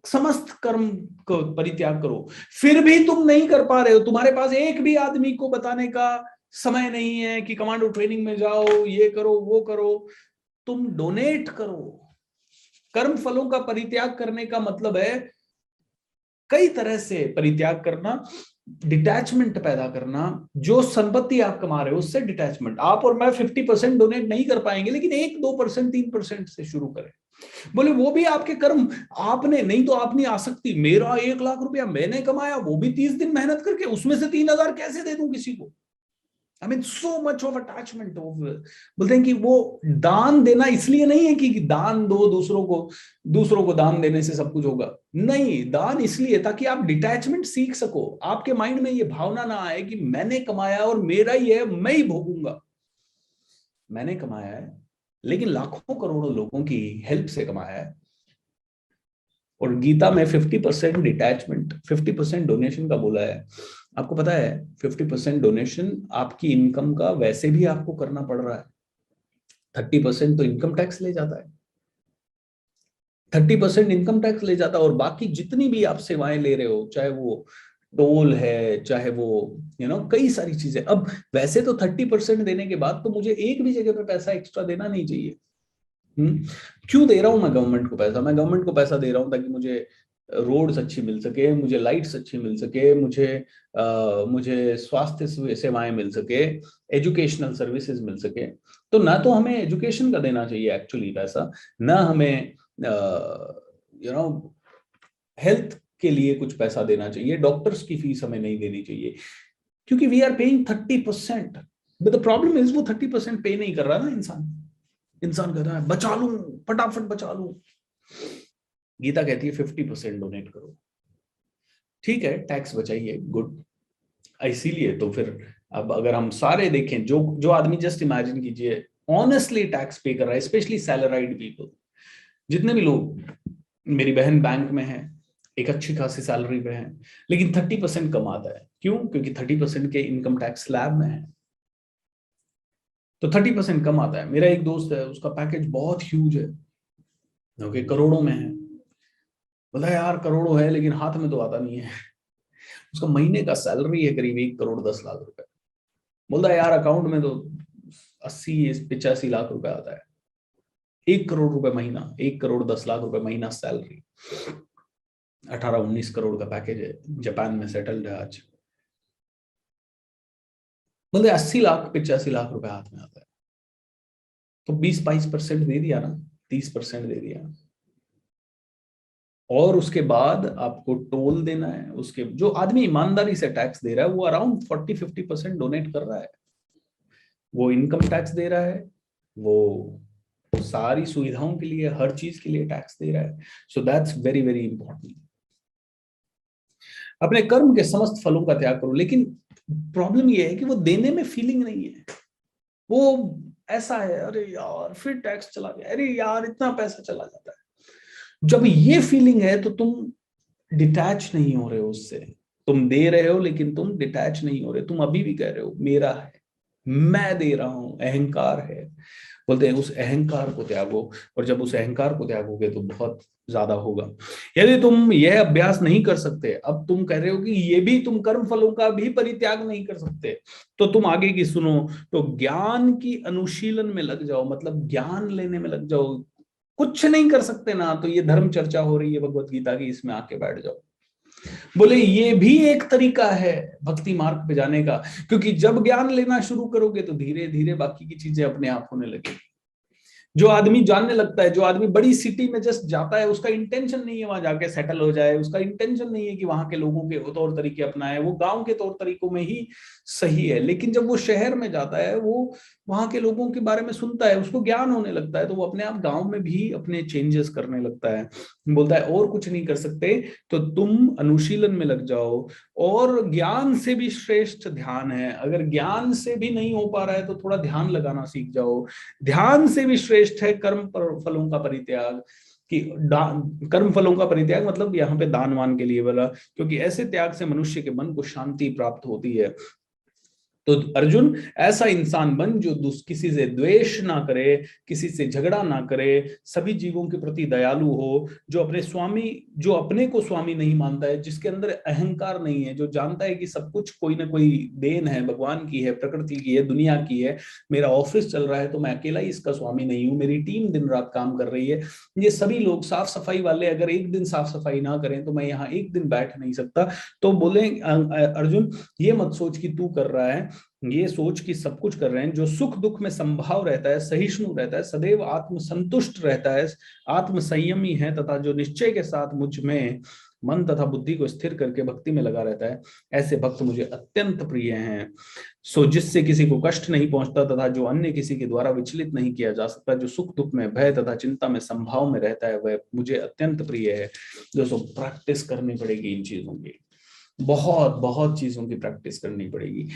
समस्त कर्म को परित्याग करो, फिर भी तुम नहीं कर पा रहे हो, तुम्हारे पास एक भी आदमी को बताने का समय नहीं है कि कमांडो ट्रेनिंग में जाओ, ये करो वो करो, तुम डोनेट करो। कर्म फलों का परित्याग करने का मतलब है कई तरह से परित्याग करना, डिटैचमेंट पैदा करना। जो संपत्ति आप कमा रहे हो उससे डिटैचमेंट। आप और मैं 50% डोनेट नहीं कर पाएंगे, लेकिन 1-2%, 3% से शुरू करें। बोले वो भी आपके कर्म, आपने नहीं तो अपनी आसक्ति, मेरा 1 लाख रुपया मैंने कमाया, वो भी 30 दिन मेहनत करके, उसमें से 3,000 कैसे दे दूं किसी को? I mean so much of attachment of. बोलते हैं कि वो दान देना इसलिए नहीं है कि दान दो दूसरों को दान देने से सब कुछ होगा, नहीं, दान इसलिए ताकि आप डिटैचमेंट सीख सको, आपके माइंड में ये भावना ना आए कि मैंने कमाया और मेरा ही है, मैं ही भोगूंगा। मैंने कमाया है लेकिन लाखों करोड़ों लोगों की हेल्प से कमाया है। और गीता में 50% डिटैचमेंट, 50% डोनेशन का बोला है। आपको पता है 50% डोनेशन आपकी इनकम का वैसे भी आपको करना पड़ रहा है। 30% तो इनकम टैक्स ले जाता है, 30% इनकम टैक्स ले जाता है, और बाकी जितनी भी आप सेवाएं ले रहे हो, चाहे वो टोल है, चाहे वो कई सारी चीजें। अब वैसे तो 30% देने के बाद तो मुझे एक भी जगह पे पैसा एक्स्ट्रा देना नहीं चाहिए। क्यों दे रहा हूं मैं गवर्नमेंट को पैसा? मैं गवर्नमेंट को पैसा दे रहा हूं ताकि मुझे रोड्स अच्छी मिल सके, मुझे लाइट्स अच्छी मिल सके, मुझे स्वास्थ्य सेवाएं मिल सके, एजुकेशनल सर्विसेज मिल सके। तो ना तो हमें एजुकेशन का देना चाहिए एक्चुअली पैसा, ना हमें हेल्थ के लिए कुछ पैसा देना चाहिए, डॉक्टर्स की फीस हमें नहीं देनी चाहिए, क्योंकि we are paying 30%। But the problem is वो 30% पे नहीं कर रहा ना इंसान कहता है बचा लूं, फटाफट बचा लूं। गीता कहती है 50% डोनेट करो। ठीक है, टैक्स बचाइए, गुड। इसीलिए तो फिर अब अगर हम सारे देखें, जो जो आदमी, जस्ट इमेजिन कीजिए, ऑनेस्टली टैक्स पे कर रहा है, स्पेशली सैलराइड पीपल, जितने भी लोग, मेरी बहन बैंक में है, एक अच्छी खासी सैलरी पे है, लेकिन 30% कमाता है। क्यों? क्योंकि 30% के इनकम टैक्स स्लैब में है, तो 30% कम आता है। मेरा एक दोस्त है, उसका पैकेज बहुत ह्यूज है, ओके, करोड़ों में है। बोला यार करोड़ों है लेकिन हाथ में तो आता नहीं है। उसका महीने का सैलरी है करीब 1 करोड़ 10 लाख रुपए। बोलता है यार अकाउंट में तो 80-85 लाख रुपए आता है। 1 करोड़ रुपए महीना, 1 करोड़ 10 लाख रुपए महीना सैलरी, 18-19 करोड़ का पैकेज है, जापान में सेटल्ड है आज। बोलते 80-85 लाख रुपए हाथ में आता है, तो 20-22% दे दिया ना, 30% दे दिया, और उसके बाद आपको टोल देना है। उसके जो आदमी ईमानदारी से टैक्स दे रहा है वो अराउंड 40-50% डोनेट कर रहा है, वो इनकम टैक्स दे रहा है, वो सारी सुविधाओं के लिए, हर चीज के लिए टैक्स दे रहा है। So that's very very important. अपने कर्म के समस्त फलों का त्याग करो, लेकिन प्रॉब्लम ये है कि वो देने में फीलिंग नहीं है। वो ऐसा है, अरे यार फिर टैक्स चला गया, अरे यार इतना पैसा चला जाता है। जब ये फीलिंग है तो तुम डिटैच नहीं हो रहे हो उससे। तुम दे रहे हो लेकिन तुम डिटैच नहीं हो रहे, तुम अभी भी कह रहे हो मेरा है, मैं दे रहा हूं, अहंकार है। बोलते हैं उस अहंकार को त्यागो, और जब उस अहंकार को त्यागोगे तो बहुत ज्यादा होगा। यदि तुम यह अभ्यास नहीं कर सकते, अब तुम कह रहे हो कि ये भी तुम कर्म फलों का भी परित्याग नहीं कर सकते, तो तुम आगे की सुनो। तो ज्ञान की अनुशीलन में लग जाओ, मतलब ज्ञान लेने में लग जाओ। कुछ नहीं कर सकते ना, तो ये धर्म चर्चा हो रही है भगवत गीता की, इसमें आके बैठ जाओ। बोले ये भी एक तरीका है भक्ति मार्ग पे जाने का, क्योंकि जब ज्ञान लेना शुरू करोगे तो धीरे धीरे बाकी की चीजें अपने आप होने लगेगी। जो आदमी जानने लगता है, जो आदमी बड़ी सिटी में जस्ट जाता है, उसका इंटेंशन नहीं है वहां जाके सेटल हो जाए, उसका इंटेंशन नहीं है कि वहां के लोगों के तौर तरीके अपनाए, वो गांव के तौर तरीकों में ही सही है। लेकिन जब वो शहर में जाता है, वो वहां के लोगों के बारे में सुनता है, उसको ज्ञान होने लगता है, तो वो अपने आप गांव में भी अपने चेंजेस करने लगता है। बोलता है और कुछ नहीं कर सकते तो तुम अनुशीलन में लग जाओ। और ज्ञान से भी श्रेष्ठ ध्यान है। अगर ज्ञान से भी नहीं हो पा रहा है तो थोड़ा ध्यान लगाना सीख जाओ। ध्यान से भी श्रेष्ठ है कर्म फलों का परित्याग। कि कर्म फलों का परित्याग मतलब यहाँ पे दान वान के लिए बोला, क्योंकि ऐसे त्याग से मनुष्य के मन को शांति प्राप्त होती है। तो अर्जुन, ऐसा इंसान बन जो किसी से द्वेष ना करे, किसी से झगड़ा ना करे, सभी जीवों के प्रति दयालु हो, जो अपने स्वामी, जो अपने को स्वामी नहीं मानता है, जिसके अंदर अहंकार नहीं है, जो जानता है कि सब कुछ कोई ना कोई देन है, भगवान की है, प्रकृति की है, दुनिया की है। मेरा ऑफिस चल रहा है तो मैं अकेला ही इसका स्वामी नहीं हूँ, मेरी टीम दिन रात काम कर रही है। ये सभी लोग, साफ सफाई वाले अगर एक दिन साफ सफाई ना करें तो मैं यहाँ एक दिन बैठ नहीं सकता। तो बोले अर्जुन, ये मत सोच कि तू कर रहा है, ये सोच कि सब कुछ कर रहे हैं। जो सुख दुख में संभाव रहता है, सहिष्णु रहता है, सदैव आत्म संतुष्ट रहता है, आत्म संयमी है, तथा जो निश्चय के साथ मुझ में मन तथा बुद्धि को स्थिर करके भक्ति में लगा रहता है, ऐसे भक्त मुझे अत्यंत प्रिय हैं। सो जिससे किसी को कष्ट नहीं पहुंचता, तथा जो अन्य किसी के द्वारा विचलित नहीं किया जा सकता, जो सुख दुख में, भय तथा चिंता में, संभाव में रहता है, वह मुझे अत्यंत प्रिय है। दोस्तों, प्रैक्टिस करनी पड़ेगी इन चीजों की, बहुत बहुत चीजों की प्रैक्टिस करनी पड़ेगी।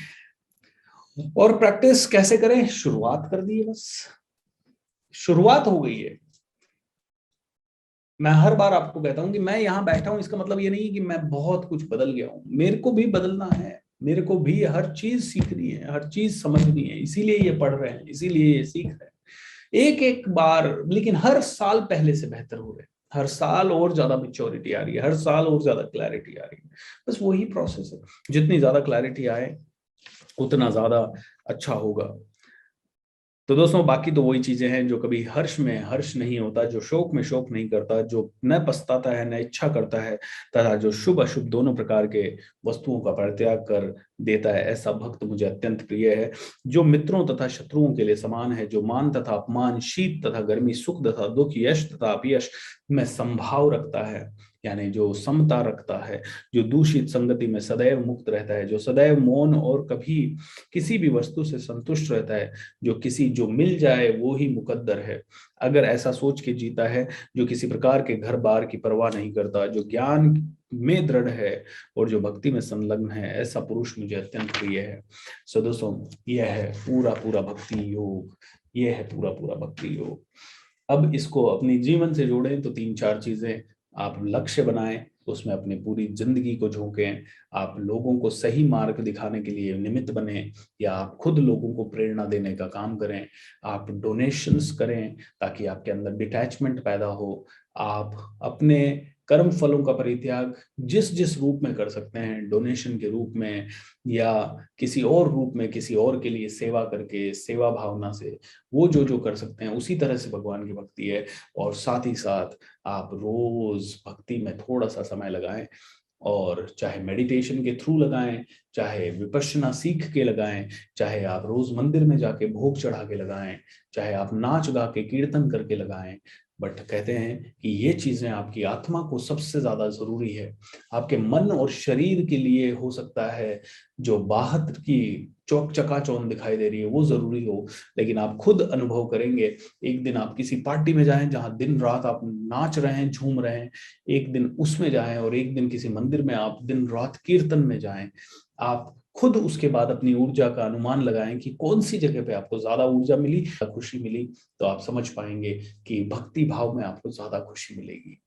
और प्रैक्टिस कैसे करें? शुरुआत कर दी है, बस शुरुआत हो गई है। मैं हर बार आपको कहता हूं कि मैं यहां बैठा हूं, इसका मतलब ये नहीं कि मैं बहुत कुछ बदल गया हूं, मेरे को भी बदलना है, मेरे को भी हर चीज सीखनी है, हर चीज समझनी है, इसीलिए ये पढ़ रहे हैं, इसीलिए ये सीख रहे हैं एक एक बार। लेकिन हर साल पहले से बेहतर हो रहे हैं, हर साल और ज्यादा मेच्योरिटी आ रही है, हर साल और ज्यादा क्लैरिटी आ रही है। बस वही प्रोसेस है, जितनी ज्यादा क्लैरिटी आए उतना ज्यादा अच्छा होगा। तो दोस्तों, बाकी तो वही चीजें हैं, जो कभी हर्ष में हर्ष नहीं होता, जो शोक में शोक नहीं करता, जो न पछताता है न इच्छा करता है, तथा जो शुभ अशुभ दोनों प्रकार के वस्तुओं का परित्याग कर देता है, ऐसा भक्त मुझे अत्यंत प्रिय है। जो मित्रों तथा शत्रुओं के लिए समान है, जो मान तथा अपमान, शीत तथा गर्मी, सुख तथा दुख, यश तथा अपयश में संभाव रखता है, यानी जो समता रखता है, जो दूषित संगति में सदैव मुक्त रहता है, जो सदैव मौन और कभी किसी भी वस्तु से संतुष्ट रहता है, जो मिल जाए वो ही मुकद्दर है, अगर ऐसा सोच के जीता है, जो किसी प्रकार के घर बार की परवाह नहीं करता, जो ज्ञान में दृढ़ है और जो भक्ति में संलग्न है, ऐसा पुरुष मुझे अत्यंत प्रिय है। सो दोस्तों, यह है पूरा पूरा भक्ति योग, यह है पूरा पूरा भक्ति योग। अब इसको अपनी जीवन से जोड़ें तो तीन चार चीजें, आप लक्ष्य बनाएं, उसमें अपनी पूरी जिंदगी को झोंकें, आप लोगों को सही मार्ग दिखाने के लिए निमित्त बने, या आप खुद लोगों को प्रेरणा देने का काम करें, आप डोनेशंस करें ताकि आपके अंदर डिटैचमेंट पैदा हो, आप अपने कर्म फलों का परित्याग जिस जिस रूप में कर सकते हैं, डोनेशन के रूप में या किसी और रूप में, किसी और के लिए सेवा करके, सेवा भावना से, वो जो जो कर सकते हैं उसी तरह से भगवान की भक्ति है। और साथ ही साथ आप रोज भक्ति में थोड़ा सा समय लगाएं, और चाहे मेडिटेशन के थ्रू लगाएं, चाहे विपश्यना सीख के लगाएं, चाहे आप रोज मंदिर में जाके भोग चढ़ा के लगाएं, चाहे आप नाच गा के कीर्तन करके लगाएं, बट कहते हैं कि ये चीजें आपकी आत्मा को सबसे ज्यादा जरूरी है। आपके मन और शरीर के लिए हो सकता है जो बाहर की चौक चकाचौंध दिखाई दे रही है वो जरूरी हो, लेकिन आप खुद अनुभव करेंगे। एक दिन आप किसी पार्टी में जाएं जहां दिन रात आप नाच रहे हैं, झूम रहे हैं, एक दिन उसमें जाएं, और एक दिन किसी मंदिर में आप दिन रात कीर्तन में जाएं, आप खुद उसके बाद अपनी ऊर्जा का अनुमान लगाएं कि कौन सी जगह पे आपको ज्यादा ऊर्जा मिली, खुशी मिली, तो आप समझ पाएंगे कि भक्ति भाव में आपको ज्यादा खुशी मिलेगी।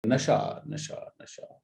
नशा, नशा, नशा।